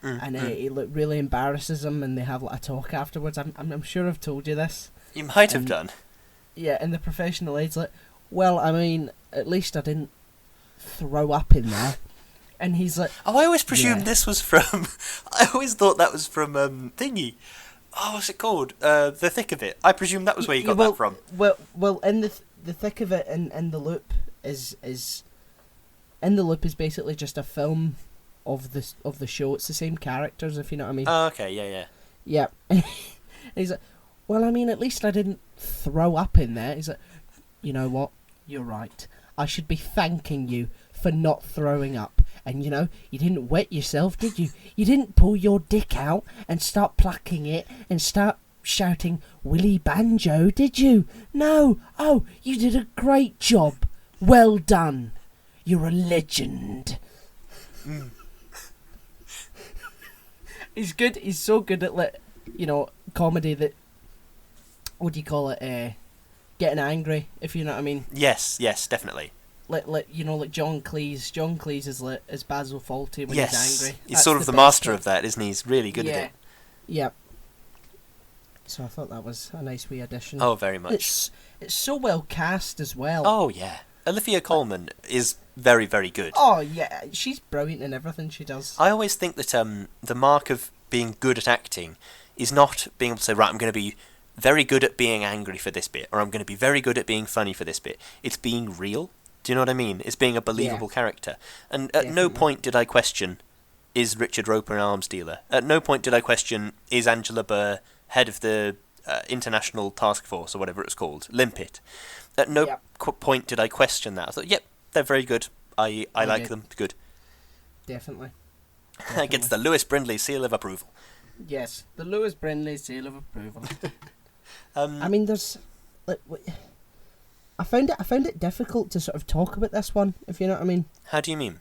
And he really embarrasses him, and they have like a talk afterwards. I'm sure I've told you this. You might have done. Yeah, and the professional aide's like, well, I mean, at least I didn't throw up in there. And he's like, oh, I always presumed this was from. I always thought that was from Thingy. Oh, what's it called? The Thick of It. I presume that was where you got that from. Well, in the Thick of It, in the Loop is In the Loop is basically just a film of the show. It's the same characters, if you know what I mean. Oh, okay, yeah. Yeah. And he's like, well, I mean, at least I didn't throw up in there. He's like, you know what? You're right. I should be thanking you for not throwing up. And, you know, you didn't wet yourself, did you? You didn't pull your dick out and start plucking it and start shouting, Willy Banjo, did you? No. Oh, you did a great job. Well done. You're a legend. He's good. He's so good at, like, you know, comedy that, what do you call it? Getting angry, if you know what I mean. Yes, definitely. Like you know, like John Cleese. John Cleese is Basil Fawlty when he's angry. He's sort of the master of that, isn't he? He's really good at it. Yeah. So I thought that was a nice wee addition. Oh, very much. It's so well cast as well. Oh, yeah. Olivia Coleman is very, very good. Oh, yeah. She's brilliant in everything she does. I always think that the mark of being good at acting is not being able to say, right, I'm going to be very good at being angry for this bit, or I'm going to be very good at being funny for this bit. It's being real. Do you know what I mean? It's being a believable character. And at no point did I question, is Richard Roper an arms dealer? At no point did I question, is Angela Burr head of the International Task Force, or whatever it's called, Limpet? At no point did I question that. I thought, yep, they're very good. I like them. Good. Definitely. That gets the Lewis Brindley seal of approval. Yes, the Lewis Brindley seal of approval. I mean, there's... Like, I found it difficult to sort of talk about this one, if you know what I mean. How do you mean?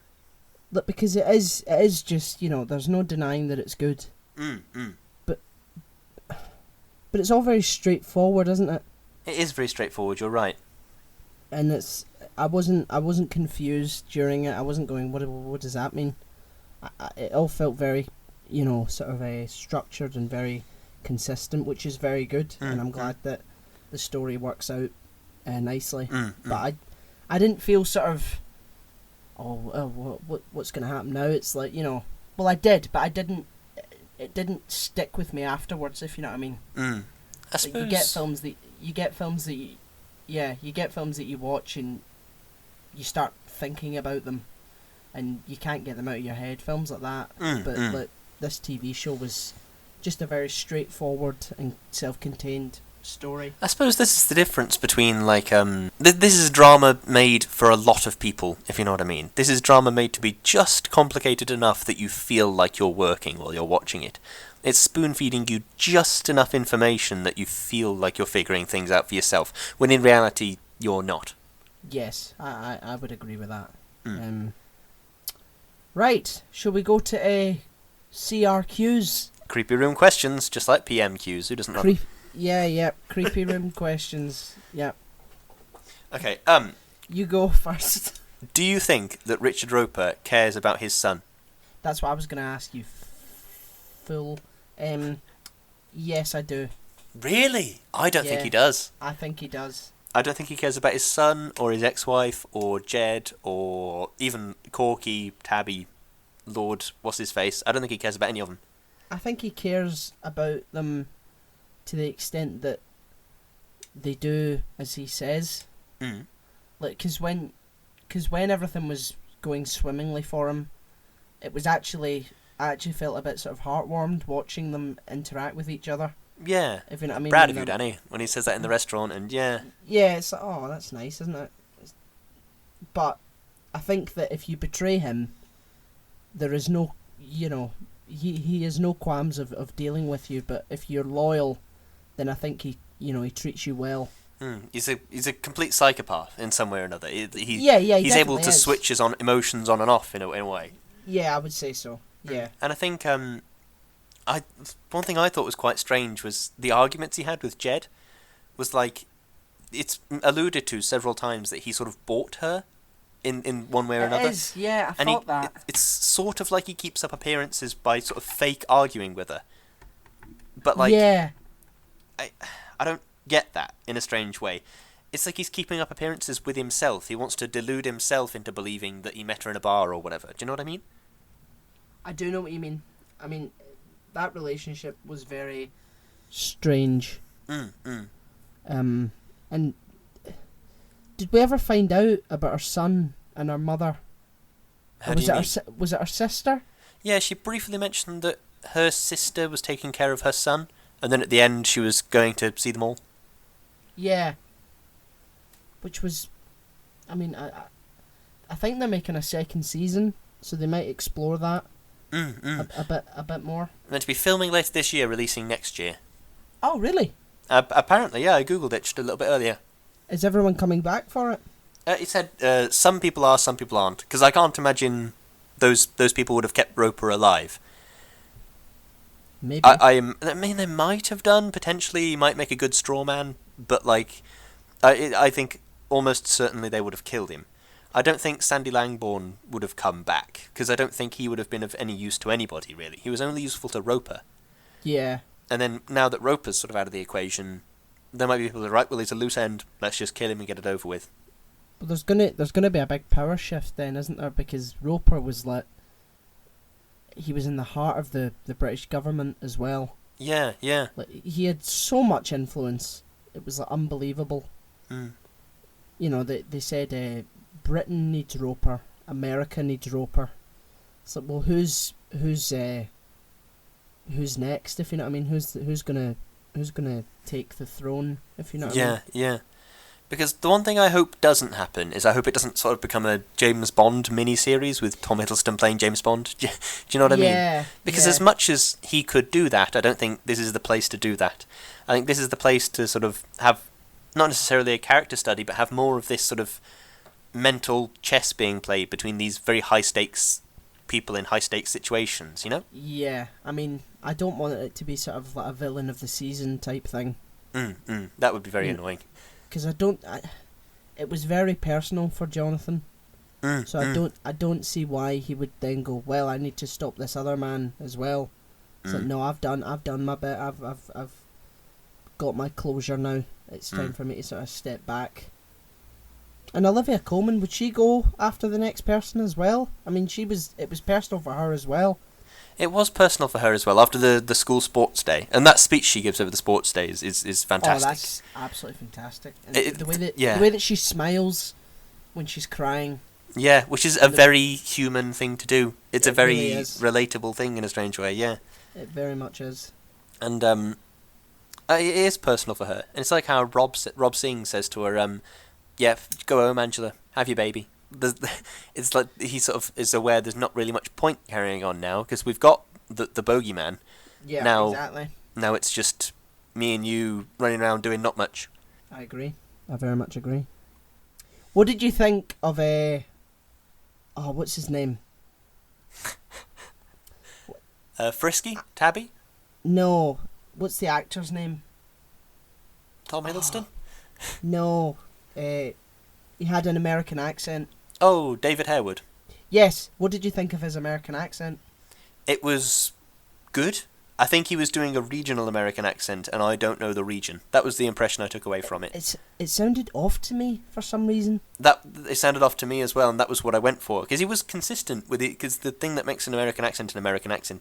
Look, because it is just, you know, there's no denying that it's good. But it's all very straightforward, isn't it? It is very straightforward. You're right. And I wasn't confused during it. I wasn't going, what does that mean? It all felt very, you know, sort of structured and very consistent, which is very good. And I'm glad that the story works out nicely. But I didn't feel sort of, what's going to happen now? It's like, you know, well, I did, but it didn't stick with me afterwards, if you know what I mean. I suppose... Like, you get films that you watch and you start thinking about them and you can't get them out of your head. Films like that. Like, this TV show was just a very straightforward and self-contained story. I suppose this is the difference between, like, this is drama made for a lot of people, if you know what I mean. This is drama made to be just complicated enough that you feel like you're working while you're watching it. It's spoon-feeding you just enough information that you feel like you're figuring things out for yourself, when in reality, you're not. Yes, I would agree with that. Right, shall we go to CRQs? Creepy room questions, just like PMQs. Who doesn't know? Yeah, creepy room questions. Yep. Okay, you go first. Do you think that Richard Roper cares about his son? That's what I was going to ask you. Yes, I do. Really? I don't think he does. I think he does. I don't think he cares about his son, or his ex-wife, or Jed, or even Corky, Tabby, Lord, what's-his-face. I don't think he cares about any of them. I think he cares about them to the extent that they do as he says. Like, because when everything was going swimmingly for him, it was actually... I actually felt a bit sort of heartwarmed watching them interact with each other. Yeah. If you know what I mean. Proud of you, Danny, when he says that in the restaurant, and yeah. Yeah, it's like, oh, that's nice, isn't it? But I think that if you betray him, there is no, you know, he has no qualms of dealing with you, but if you're loyal, then I think he treats you well. He's a complete psychopath in some way or another. He He he's able to is. switch his emotions on and off in a way. Yeah, I would say so. Yeah. And I think one thing I thought was quite strange was the arguments he had with Jed. Was like, it's alluded to several times that he sort of bought her in one way or another. It is, yeah, I and thought that. It's sort of like he keeps up appearances by sort of fake arguing with her. But like, yeah. I don't get that in a strange way. It's like he's keeping up appearances with himself. He wants to delude himself into believing that he met her in a bar or whatever. Do you know what I mean? I do know what you mean. I mean, that relationship was very strange. And did we ever find out about her son and her mother? How do you mean? Was it her sister? Yeah, she briefly mentioned that her sister was taking care of her son, and then at the end she was going to see them all. Yeah. Which was, I mean, I think they're making a second season, so they might explore that a bit more. Meant to be filming later this year, releasing next year. Oh, really? Apparently, yeah. I googled it just a little bit earlier. Is everyone coming back for it? It said some people are, some people aren't, because I can't imagine those people would have kept Roper alive. Maybe. I mean, they might have done potentially. He might make a good straw man, but like, I think almost certainly they would have killed him. I don't think Sandy Langbourne would have come back, because I don't think he would have been of any use to anybody, really. He was only useful to Roper. Yeah. And then, now that Roper's sort of out of the equation, there might be people that are right, well, he's a loose end, let's just kill him and get it over with. But there's gonna be a big power shift then, isn't there? Because Roper was like, he was in the heart of the British government as well. Yeah, yeah. Like, he had so much influence. It was like unbelievable. You know, they said Britain needs Roper, America needs Roper. It's like, well, who's next? If you know what I mean, who's gonna take the throne? If you know what I mean. Yeah. Because the one thing I hope doesn't happen is I hope it doesn't sort of become a James Bond mini-series with Tom Hiddleston playing James Bond. Do you know what I mean? Because as much as he could do that, I don't think this is the place to do that. I think this is the place to sort of have, not necessarily a character study, but have more of this sort of mental chess being played between these very high-stakes people in high-stakes situations, you know? Yeah, I mean, I don't want it to be sort of like a villain of the season type thing. That would be very annoying. Because it was very personal for Jonathan. So I don't see why he would then go, well, I need to stop this other man as well. It's like, no, I've done my bit. I've got my closure now. It's time for me to sort of step back. And Olivia Coleman, would she go after the next person as well? I mean, it was personal for her as well. It was personal for her as well, after the school sports day. And that speech she gives over the sports day is fantastic. Oh, that's absolutely fantastic. And the way that she smiles when she's crying. Yeah, which is a very human thing to do. It's a very really relatable thing in a strange way, yeah. It very much is. And it is personal for her. And it's like how Rob Singh says to her, yeah, go home, Angela, have your baby. It's like he sort of is aware there's not really much point carrying on now because we've got the bogeyman. Yeah, now, exactly. Now it's just me and you running around doing not much. I agree. I very much agree. What did you think of what's his name? Frisky? Tabby? No. What's the actor's name? Tom Hiddleston? No. He had an American accent. Oh, David Harewood. Yes. What did you think of his American accent? It was good. I think he was doing a regional American accent, and I don't know the region. That was the impression I took away from it. It sounded off to me for some reason. It sounded off to me as well, and that was what I went for. Because he was consistent with it, because the thing that makes an American accent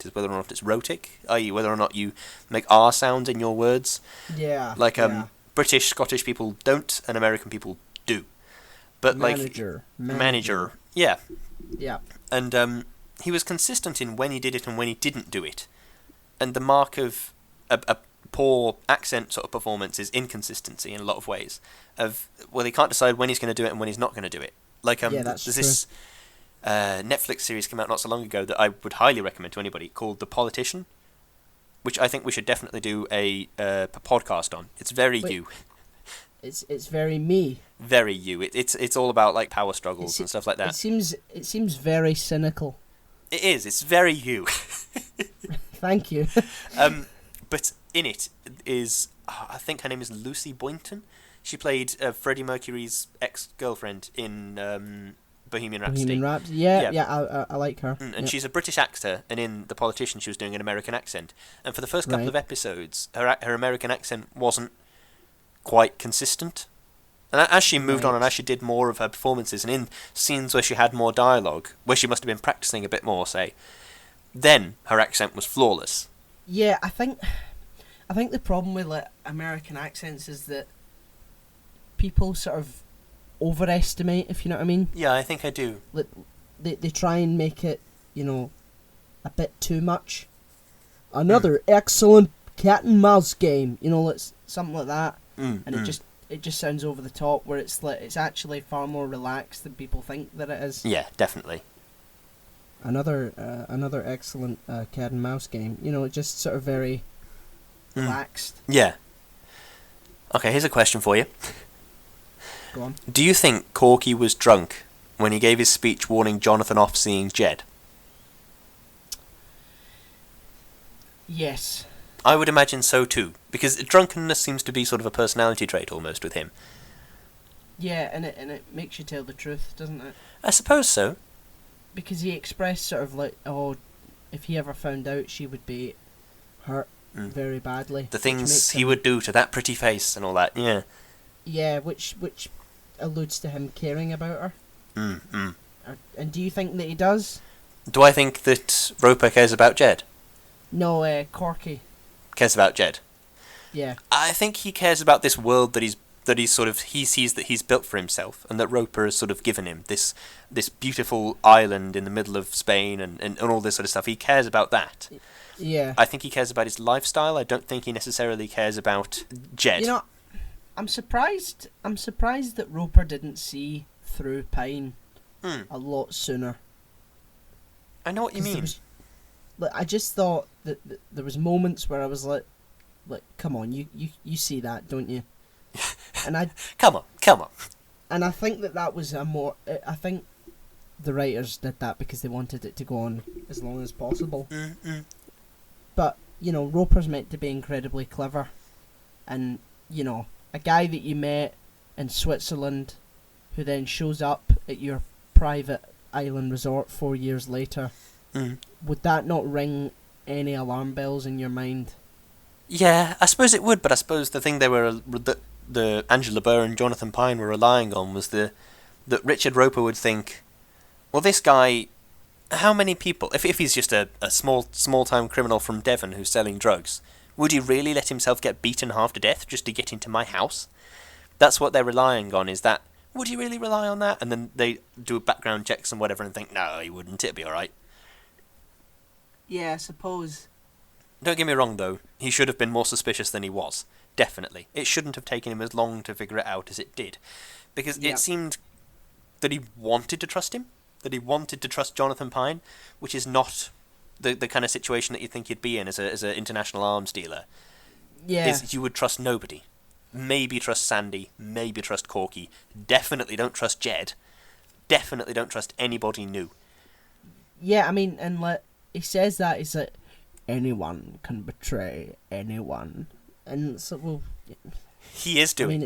is whether or not it's rhotic, i.e. whether or not you make R sounds in your words. Yeah. Like, British, Scottish people don't, and American people do. But manager. Yeah. Yeah. And he was consistent in when he did it and when he didn't do it. And the mark of a poor accent sort of performance is inconsistency in a lot of ways. He can't decide when he's going to do it and when he's not going to do it. Like that's there's true. this Netflix series came out not so long ago that I would highly recommend to anybody, called The Politician, which I think we should definitely do a podcast on. It's very Wait. you. It's very me. Very you. It's all about like power struggles and stuff like that. It seems very cynical. It is. It's very you. Thank you. But in it is, I think her name is Lucy Boynton. She played Freddie Mercury's ex-girlfriend in Bohemian Rhapsody. Bohemian Rhapsody. Yeah, I like her. And Yep. she's a British actor, and in The Politician she was doing an American accent. And for the first couple Right. of episodes, her American accent wasn't quite consistent. And as she moved on and as she did more of her performances, and in scenes where she had more dialogue, where she must have been practicing a bit more, say, then her accent was flawless. Yeah, I think the problem with like American accents is that people sort of overestimate, if you know what I mean. Yeah, I think I do. Like, they try and make it, a bit too much. Another excellent cat and mouse game, it's something like that, and it just sounds over the top. Where it's like it's actually far more relaxed than people think that it is. Yeah, definitely. Another excellent cat and mouse game. It's just sort of very relaxed. Yeah. Okay, here's a question for you. Go on. Do you think Corky was drunk when he gave his speech warning Jonathan off seeing Jed? Yes. I would imagine so too, because drunkenness seems to be sort of a personality trait almost with him. Yeah, and it makes you tell the truth, doesn't it? I suppose so. Because he expressed sort of like, if he ever found out, she would be hurt very badly. The things he would do to that pretty face and all that, yeah. Yeah, which alludes to him caring about her. And do you think that he does? Do I think that Roper cares about Jed? No, Corky. Cares about Jed? Yeah. I think he cares about this world that he sees that he's built for himself, and that Roper has sort of given him this beautiful island in the middle of Spain and all this sort of stuff. He cares about that. Yeah. I think he cares about his lifestyle. I don't think he necessarily cares about Jed. I'm surprised that Roper didn't see through Pine a lot sooner. I know what you mean. I just thought that there was moments where I was like, come on, you see that, don't you? And I Come on. And I think that was I think the writers did that because they wanted it to go on as long as possible. But Roper's meant to be incredibly clever, and a guy that you met in Switzerland, who then shows up at your private island resort 4 years later. Would that not ring any alarm bells in your mind? Yeah, I suppose it would, but I suppose the thing the Angela Burr and Jonathan Pine were relying on was that Richard Roper would think, well, this guy, how many people, if he's just a small-time criminal from Devon who's selling drugs, would he really let himself get beaten half to death just to get into my house? That's what they're relying on, is that, would he really rely on that? And then they do background checks and whatever and think, no, he wouldn't, it'd be alright. Yeah, I suppose. Don't get me wrong, though. He should have been more suspicious than he was. Definitely. It shouldn't have taken him as long to figure it out as it did. Because it seemed that he wanted to trust him. That he wanted to trust Jonathan Pine, which is not the kind of situation that you think you'd be in as an international arms dealer. Yeah. Is you would trust nobody. Maybe trust Sandy. Maybe trust Corky. Definitely don't trust Jed. Definitely don't trust anybody new. Yeah, I mean, and he says that, he's like, anyone can betray anyone. And so, well... He is doing. I mean,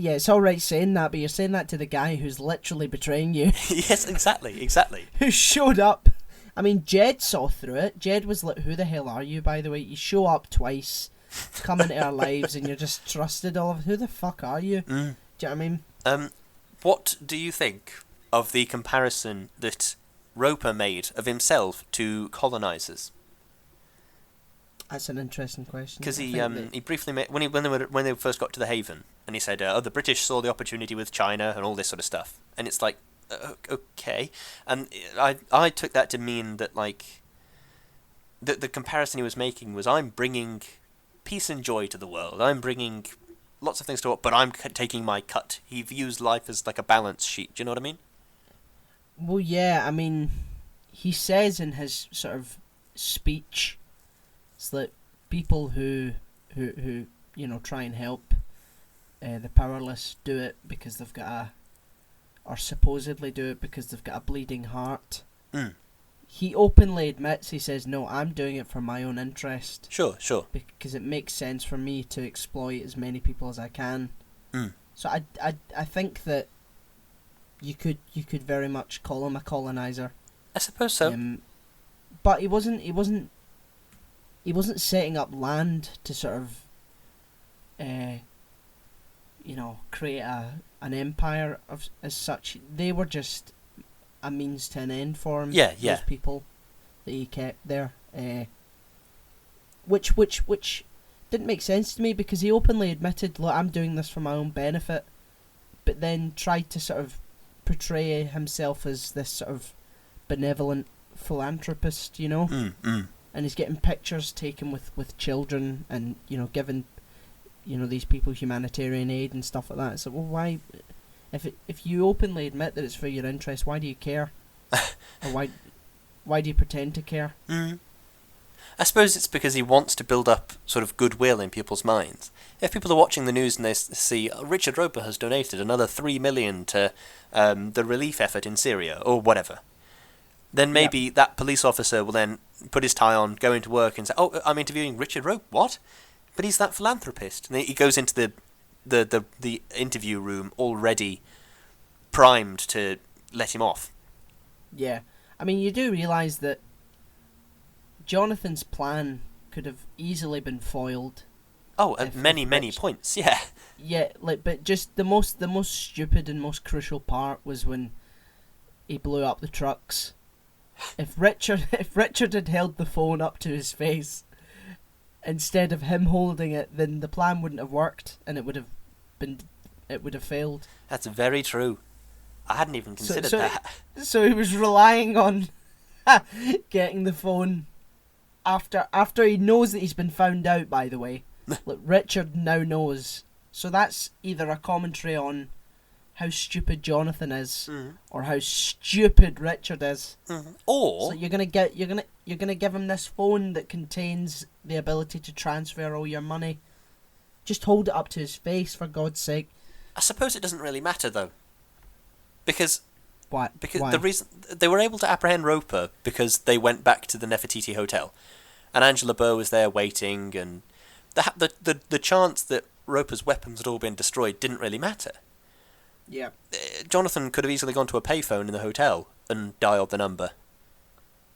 it's all right saying that, but you're saying that to the guy who's literally betraying you. Yes, exactly. Who showed up. I mean, Jed saw through it. Jed was like, who the hell are you, by the way? You show up twice, come into our lives, and you're just trusted all of... Who the fuck are you? Do you know what I mean? What do you think of the comparison that Roper made of himself to colonisers? That's an interesting question. Because he briefly made, when they first got to the Haven, and he said, the British saw the opportunity with China and all this sort of stuff, and it's like, okay, and I took that to mean that the comparison he was making was, I'm bringing peace and joy to the world, I'm bringing lots of things to it, but I'm taking my cut. He views life as like a balance sheet. Do you know what I mean? Well, yeah, I mean, he says in his sort of speech, it's that people who try and help the powerless do it because they've got or supposedly do it because they've got a bleeding heart. Mm. He openly admits, he says, no, I'm doing it for my own interest. Sure. Because it makes sense for me to exploit as many people as I can. Mm. So I think that you could very much call him a colonizer. I suppose so. But he wasn't setting up land to sort of create an empire as such. They were just a means to an end for him. Yeah. Those people that he kept there, which didn't make sense to me because he openly admitted, look, I'm doing this for my own benefit, but then tried to sort of portray himself as this sort of benevolent philanthropist, Mm. and he's getting pictures taken with children and giving these people humanitarian aid and stuff like that. So, well, why, if you openly admit that it's for your interest, why do you care? Or why do you pretend to care? Mm. I suppose it's because he wants to build up sort of goodwill in people's minds. If people are watching the news and they see Richard Roper has donated another $3 million to the relief effort in Syria or whatever, then maybe that police officer will then put his tie on, go into work and say, "Oh, I'm interviewing Richard Roper." What? But he's that philanthropist. And he goes into the interview room already primed to let him off. Yeah, I mean, you do realise that Jonathan's plan could have easily been foiled. Oh, at many points, yeah. Yeah, but just the most stupid and most crucial part was when he blew up the trucks. If Richard had held the phone up to his face instead of him holding it, then the plan wouldn't have worked, and it would have failed. That's very true. I hadn't even considered that. So he was relying on getting the phone after he knows that he's been found out, by the way. Look, Richard now knows. So that's either a commentary on how stupid Jonathan is, or how stupid Richard is. Or so you're gonna give him this phone that contains the ability to transfer all your money. Just hold it up to his face, for God's sake. I suppose it doesn't really matter though, because Why? the reason they were able to apprehend Roper because they went back to the Nefertiti hotel, and Angela Burr was there waiting, and the chance that Roper's weapons had all been destroyed didn't really matter. Yeah. Jonathan could have easily gone to a payphone in the hotel and dialed the number.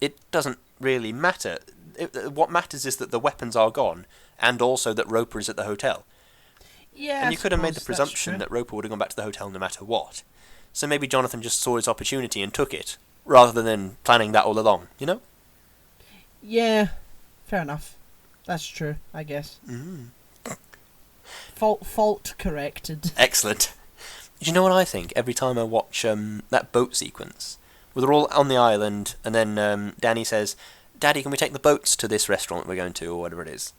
It doesn't really matter. What matters is that the weapons are gone, and also that Roper is at the hotel. Yeah. And you could have made the presumption that Roper would have gone back to the hotel no matter what. So maybe Jonathan just saw his opportunity and took it, rather than planning that all along, you know? Yeah, fair enough. That's true, I guess. Fault corrected. Excellent. Do you know what I think? Every time I watch that boat sequence, where they're all on the island, and then Danny says, "Daddy, can we take the boats to this restaurant we're going to," or whatever it is?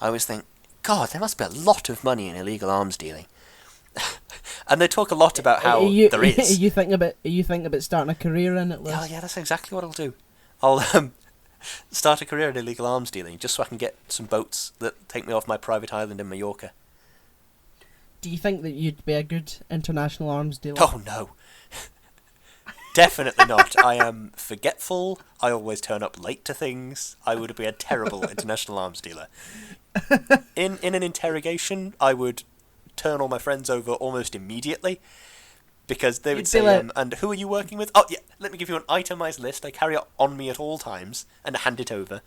I always think, God, there must be a lot of money in illegal arms dealing. And they talk a lot about how there is. Are you thinking about starting a career in it, Liz? Oh, yeah, that's exactly what I'll do. I'll start a career in illegal arms dealing, just so I can get some boats that take me off my private island in Mallorca. Do you think that you'd be a good international arms dealer? Oh, no. Definitely not. I am forgetful. I always turn up late to things. I would be a terrible international arms dealer. In an interrogation, I would turn all my friends over almost immediately, because they would say, and who are you working with? Oh, yeah, let me give you an itemised list I carry on me at all times, and hand it over.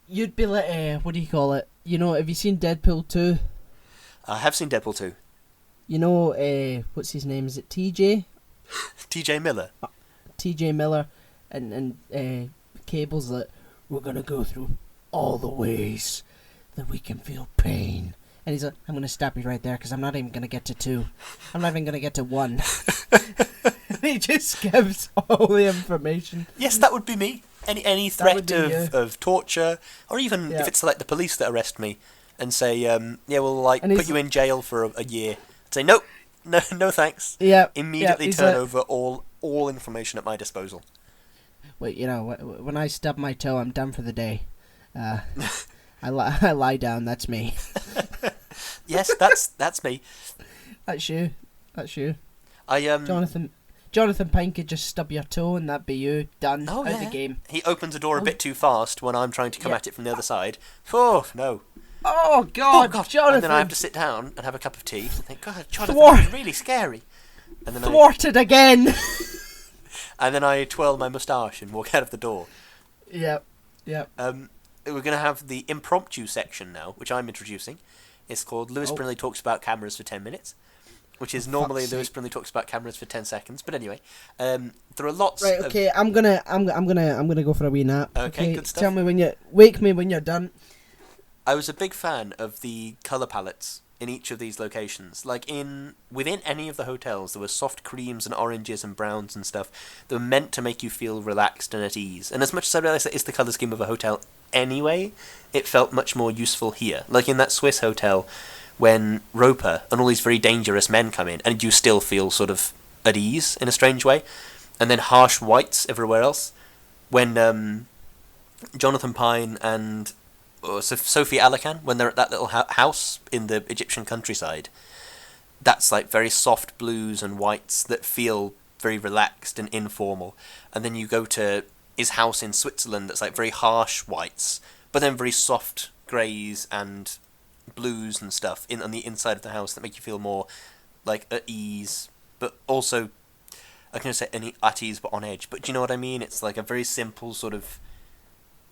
You'd be like, what do you call it? You know, have you seen Deadpool 2? I have seen Deadpool 2. You know, what's his name? Is it TJ? TJ Miller. TJ Miller, and Cable's like, we're gonna go through all the ways that we can feel pain. And he's like, I'm going to stop you right there because I'm not even going to get to 2. I'm not even going to get to 1. He just gives all the information. Yes, that would be me. Any threat of torture, or even if it's like the police that arrest me and say, we'll put you in jail for a year. I'd say, no thanks. Yeah. Immediately turn over all all information at my disposal. Well, you know, when I stub my toe, I'm done for the day. I lie down. That's me. Yes, that's me. That's you. That's you. I Jonathan Pine could just stub your toe and that'd be you. Done. Oh, Out yeah. the game. He opens the door a bit too fast when I'm trying to come at it from the other side. Oh, no. Oh God, Jonathan! And then I have to sit down and have a cup of tea and think, God, Jonathan, Thwart. this is really scary. And then Thwarted again. and then I twirl my moustache and walk out of the door. Yep. We're going to have the impromptu section now, which I'm introducing. It's called Lewis Brinley Talks About Cameras for 10 minutes, which is normally Lewis Brinley Talks About Cameras for 10 seconds. But anyway, there are lots. Right. Okay. I'm gonna go for a wee nap. Okay. Good stuff. Tell me wake me when you're done. I was a big fan of the colour palettes in each of these locations. Like within any of the hotels, there were soft creams and oranges and browns and stuff that were meant to make you feel relaxed and at ease. And as much as I realise that it's the colour scheme of a hotel anyway, it felt much more useful here. Like in that Swiss hotel, when Roper and all these very dangerous men come in, and you still feel sort of at ease in a strange way. And then harsh whites everywhere else. When Jonathan Pine and Sophie Alakan, when they're at that little house in the Egyptian countryside, that's like very soft blues and whites that feel very relaxed and informal. And then you go to his house in Switzerland that's like very harsh whites, but then very soft greys and blues and stuff on the inside of the house that make you feel more like at ease, but also, I can say at ease but on edge. But do you know what I mean? It's like a very simple sort of,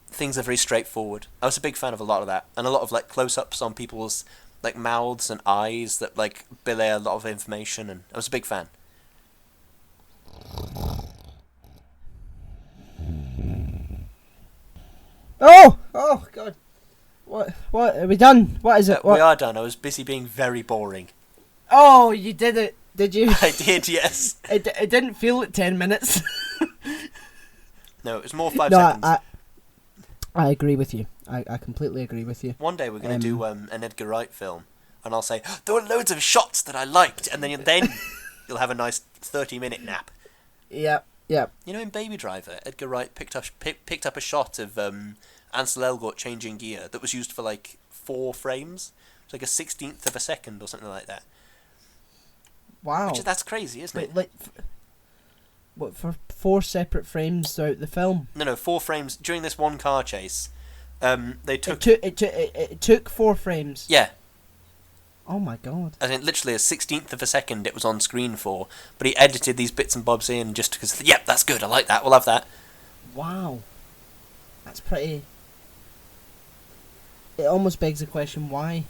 things are very straightforward. I was a big fan of a lot of that, and a lot of like close-ups on people's like mouths and eyes that like belay a lot of information, and I was a big fan. Oh God. What are we done? What is it? What? We are done. I was busy being very boring. Oh, you did it. Did you? I did, yes. It didn't feel like 10 minutes. No, it was more 5 seconds. I agree with you. I completely agree with you. One day we're going to do an Edgar Wright film, and I'll say, there were loads of shots that I liked, and then you'll have a nice 30-minute nap. Yep. You know, in Baby Driver, Edgar Wright picked up a shot of Ansel Elgort changing gear that was used for like 4 frames. It's like a 16th of a second or something like that. Wow. That's crazy, isn't it? Like, what, for 4 separate frames throughout the film? No, 4 frames during this one car chase. They took. It took 4 frames. Yeah. Oh my God. I think literally a 16th of a second it was on screen for, but he edited these bits and bobs in just because. Yep, that's good. I like that. We'll have that. Wow. That's pretty. It almost begs the question, why?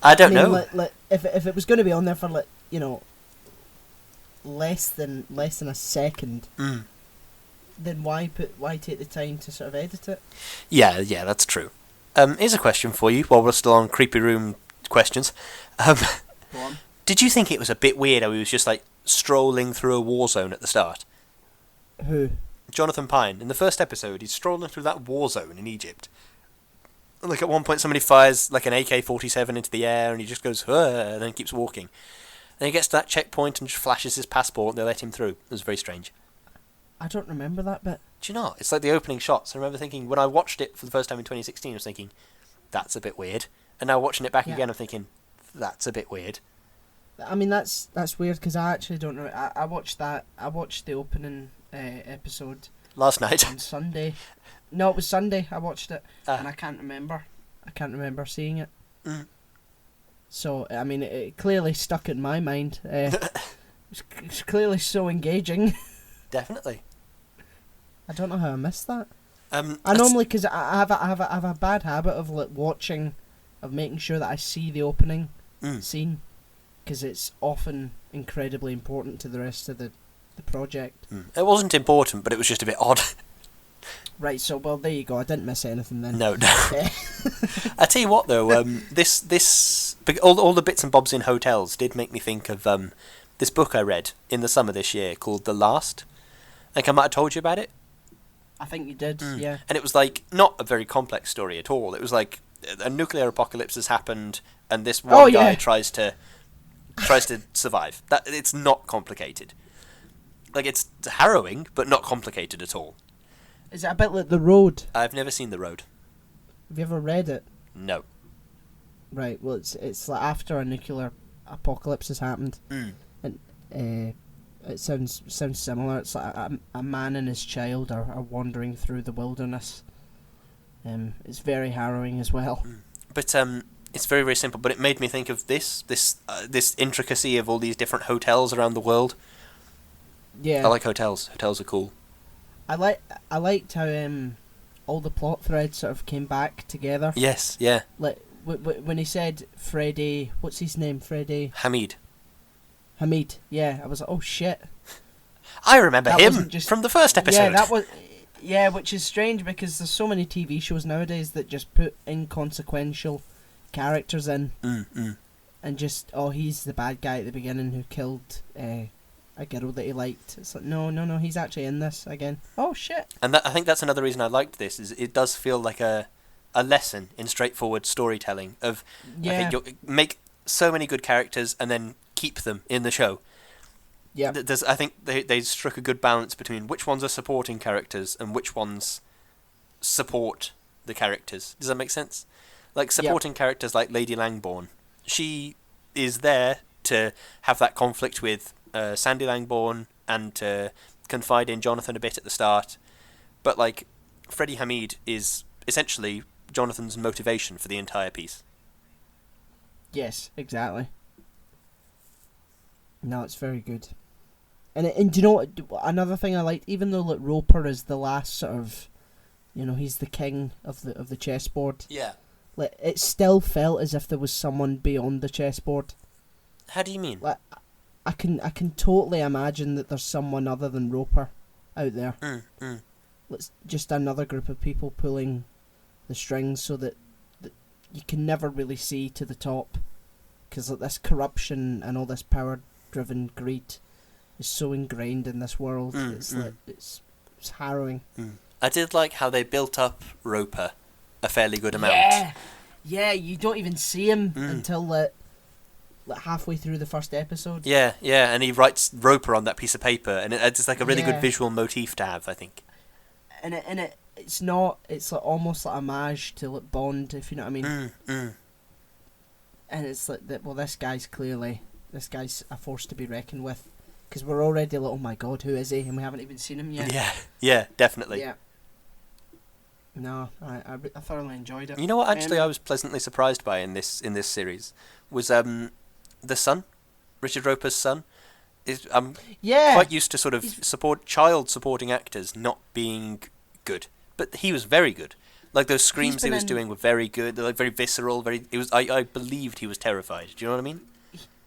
I don't know. If it was going to be on there for less than a second, then why take the time to sort of edit it? Yeah, that's true. Here's a question for you while we're still on creepy room questions. Go on. Did you think it was a bit weird how he was just like strolling through a war zone at the start? Who? Jonathan Pine. In the first episode, he's strolling through that war zone in Egypt. Like at one point somebody fires like an AK-47 into the air and he just goes, and then keeps walking. And he gets to that checkpoint and just flashes his passport and they let him through. It was very strange. I don't remember that bit. Do you know? It's like the opening shots. I remember thinking, when I watched it for the first time in 2016, I was thinking, that's a bit weird. And now watching it back again, I'm thinking, that's a bit weird. I mean, that's weird because I actually don't know. I watched that. I watched the opening episode last night on Sunday. No, it was Sunday. I watched it, and I can't remember. I can't remember seeing it. So I mean, it clearly stuck in my mind. It's clearly so engaging. Definitely. I don't know how I missed that. I normally, because I have a bad habit of making sure that I see the opening scene, because it's often incredibly important to the rest of the project. It wasn't important, but it was just a bit odd. Right, so well, there you go. I didn't miss anything then. No. I tell you what, though, this all the bits and bobs in hotels did make me think of this book I read in the summer this year called The Last. I think I might have told you about it. I think you did, yeah. And it was like not a very complex story at all. It was like a nuclear apocalypse has happened, and this one guy tries to tries to survive. That it's not complicated. Like, it's harrowing, but not complicated at all. Is it a bit like The Road? I've never seen The Road. Have you ever read it? No. Right. Well, it's like after a nuclear apocalypse has happened, and it sounds similar. It's like a man and his child are wandering through the wilderness. It's very harrowing as well. But it's very, very simple. But it made me think of this intricacy of all these different hotels around the world. Yeah. I like hotels. Hotels are cool. I liked how all the plot threads sort of came back together. Yes, yeah. Like when he said Freddie, what's his name? Freddie Hamid. Yeah, I was like, oh shit. I remember That him wasn't just- from the first episode. Yeah, which is strange because there's so many TV shows nowadays that just put inconsequential characters in, and just he's the bad guy at the beginning who killed a girl that he liked. It's like no, he's actually in this again. Oh shit! And I think that's another reason I liked this. Is it does feel like a lesson in straightforward storytelling of Yeah. I think you'll make so many good characters and then keep them in the show. Yeah. I think they struck a good balance between which ones are supporting characters and which ones support the characters. Does that make sense? Like supporting characters like Lady Langbourne. She is there to have that conflict with Sandy Langbourne and to confide in Jonathan a bit at the start. But like Freddie Hamid is essentially Jonathan's motivation for the entire piece. Yes, exactly. No, it's very good. And do you know what? Another thing I liked, even though like Roper is the last sort of, he's the king of the chessboard. Yeah. Like it still felt as if there was someone beyond the chessboard. How do you mean? Like I can totally imagine that there's someone other than Roper out there. It's just another group of people pulling the strings so that you can never really see to the top, because like, this corruption and all this power-driven greed is so ingrained in this world. It's harrowing. I did like how they built up Roper a fairly good amount. Yeah, you don't even see him until like halfway through the first episode. Yeah, and he writes Roper on that piece of paper, and it's like a really good visual motif to have, I think. And it's like almost like a homage to like Bond, if you know what I mean. And it's like that. Well, this guy's a force to be reckoned with, because we're already like, oh my god, who is he? And we haven't even seen him yet. Yeah, definitely. Yeah. No, I thoroughly enjoyed it. You know what? Actually, I was pleasantly surprised by in this series was the son, Richard Roper's son. I'm quite used to sort of supporting actors not being good, but he was very good. Like those screams he was doing were very good. They're like very visceral. I believed he was terrified. Do you know what I mean?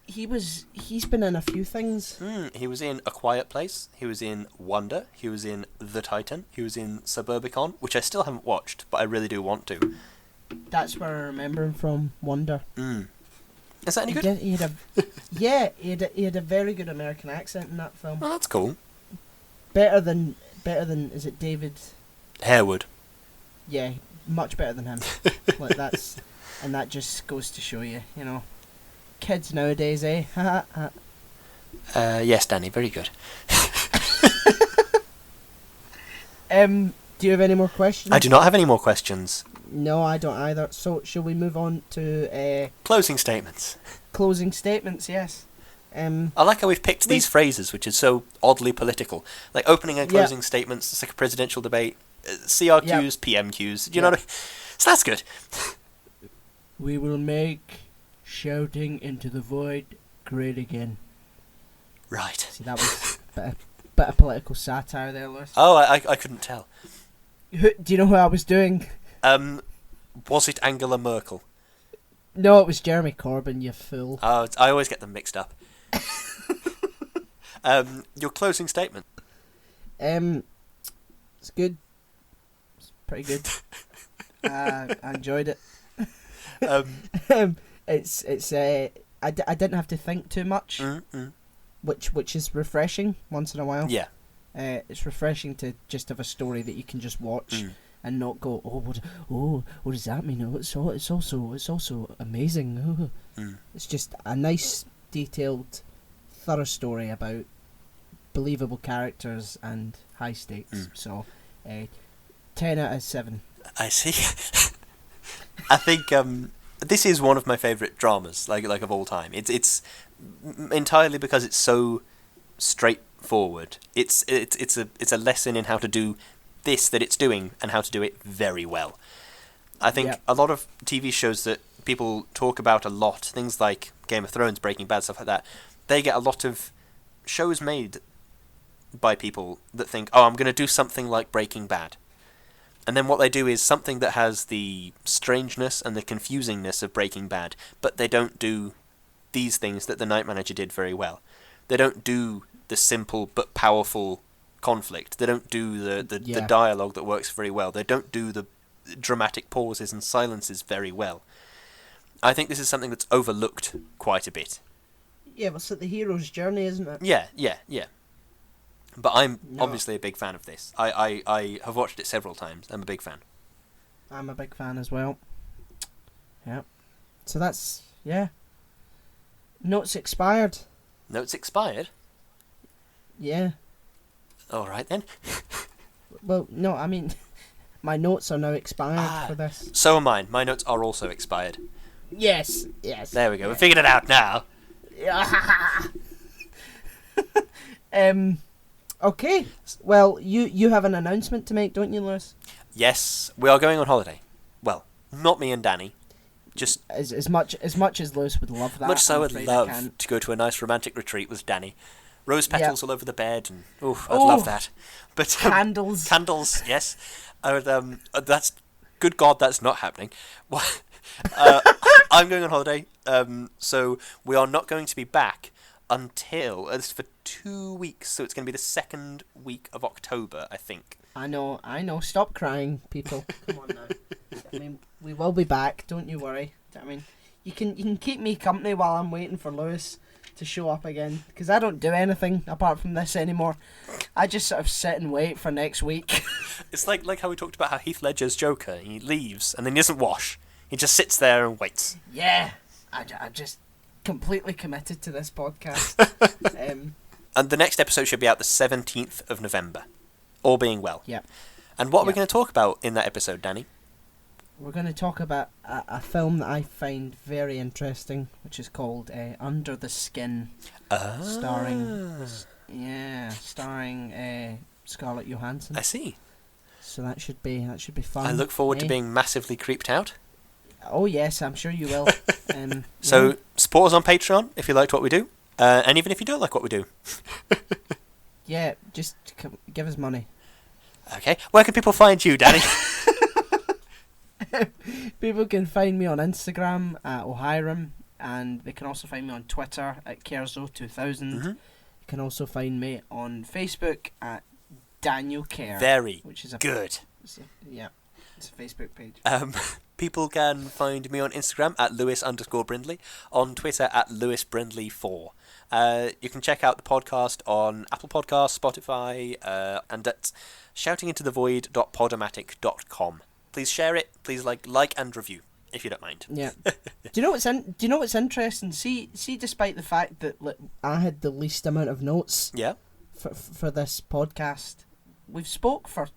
He's been in a few things. He was in A Quiet Place. He was in Wonder. He was in The Titan. He was in Suburbicon, which I still haven't watched, but I really do want to. That's where I remember him from. Wonder. Is that any good? He had a very good American accent in that film. Oh, that's cool. Better than is it David Harewood? Yeah, much better than him. Like and that just goes to show you, kids nowadays, eh? Yes, Danny, very good. Do you have any more questions? I do not have any more questions. No, I don't either. So, shall we move on to closing statements? Closing statements, yes. I like how we've picked these phrases, which is so oddly political. Like opening and closing statements, it's like a presidential debate. CRQs, PMQs. Do you know what I mean? So that's good. We will make shouting into the void great again. Right. See, that was a bit of political satire there, Lewis. Oh, I couldn't tell. Do you know who I was doing? Was it Angela Merkel? No, it was Jeremy Corbyn, you fool. Oh, I always get them mixed up. Your closing statement. It's good. It's pretty good. I enjoyed it. It's I didn't have to think too much, which is refreshing once in a while. Yeah. It's refreshing to just have a story that you can just watch and not go, what does that mean? Oh, it's also amazing. It's just a nice detailed, thorough story about believable characters and high stakes. So, 10 out of 7. I see. I think this is one of my favourite dramas, like of all time. It's entirely because it's so straightforward. It's a lesson in how to do this that it's doing and how to do it very well. I think a lot of TV shows that people talk about a lot, things like Game of Thrones, Breaking Bad, stuff like that, they get a lot of shows made by people that think, oh, I'm going to do something like Breaking Bad. And then what they do is something that has the strangeness and the confusingness of Breaking Bad, but they don't do these things that The Night Manager did very well. They don't do the simple but powerful conflict. They don't do the dialogue that works very well. They don't do the dramatic pauses and silences very well. I think this is something that's overlooked quite a bit. Yeah, but it's like the hero's journey, isn't it? Yeah. But I'm obviously a big fan of this. I have watched it several times. I'm a big fan. I'm a big fan as well. Yeah. So that's, Notes expired. Notes expired? Yeah. Alright then. Well, no, I mean, my notes are now expired for this. So are mine. My notes are also expired. Yes. There we go. We figured it out now. Okay. Well, you have an announcement to make, don't you, Lewis? Yes, we are going on holiday. Well, not me and Danny. Just as much as Lewis would love that. Much so I would love to go to a nice romantic retreat with Danny. Rose petals all over the bed, and I'd love that. But candles. Candles, yes. I would. That's good. God, that's not happening. I'm going on holiday. So we are not going to be back until it's for 2 weeks. So it's going to be the second week of October, I think. I know. Stop crying, people. Come on now. I mean, we will be back. Don't you worry. I mean, you can keep me company while I'm waiting for Lewis to show up again, because I don't do anything apart from this anymore. I just sort of sit and wait for next week. It's like how we talked about how Heath Ledger's Joker. He leaves and then he doesn't wash. He just sits there and waits. Yeah, I just completely committed to this podcast. And the next episode should be out the 17th of November, all being well. Yeah. And what are we going to talk about in that episode, Danny? We're going to talk about a film that I find very interesting, which is called Under the Skin, starring Scarlett Johansson. I see. So that should be fun. I look forward to being massively creeped out. Oh yes, I'm sure you will. So support us on Patreon if you liked what we do, and even if you don't like what we do. Yeah, just give us money. Okay, where can people find you, Danny? People can find me on Instagram at Ohiram, and they can also find me on Twitter at Kerzo2000. Mm-hmm. You can also find me on Facebook at Daniel Care. Very which is good. It's a Facebook page. People can find me on Instagram at Lewis_Brindley, on Twitter at LewisBrindley4. You can check out the podcast on Apple Podcasts, Spotify, and at shoutingintothevoid.podomatic.com. Please share it. Please like and review if you don't mind. Yeah. Do you know what's interesting? See, despite the fact that I had the least amount of notes. Yeah. For this podcast, we've spoke for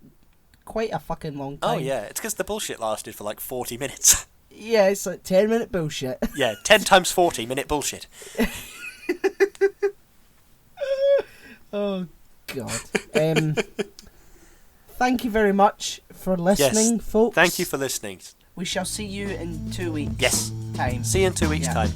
quite a fucking long time. Oh yeah, it's because the bullshit lasted for like 40 minutes. Yeah, it's like 10-minute bullshit. Yeah, 10 times 40-minute bullshit. Oh God. Thank you very much for listening, folks. Thank you for listening. We shall see you in 2 weeks. Yes. Time. See you in 2 weeks' time.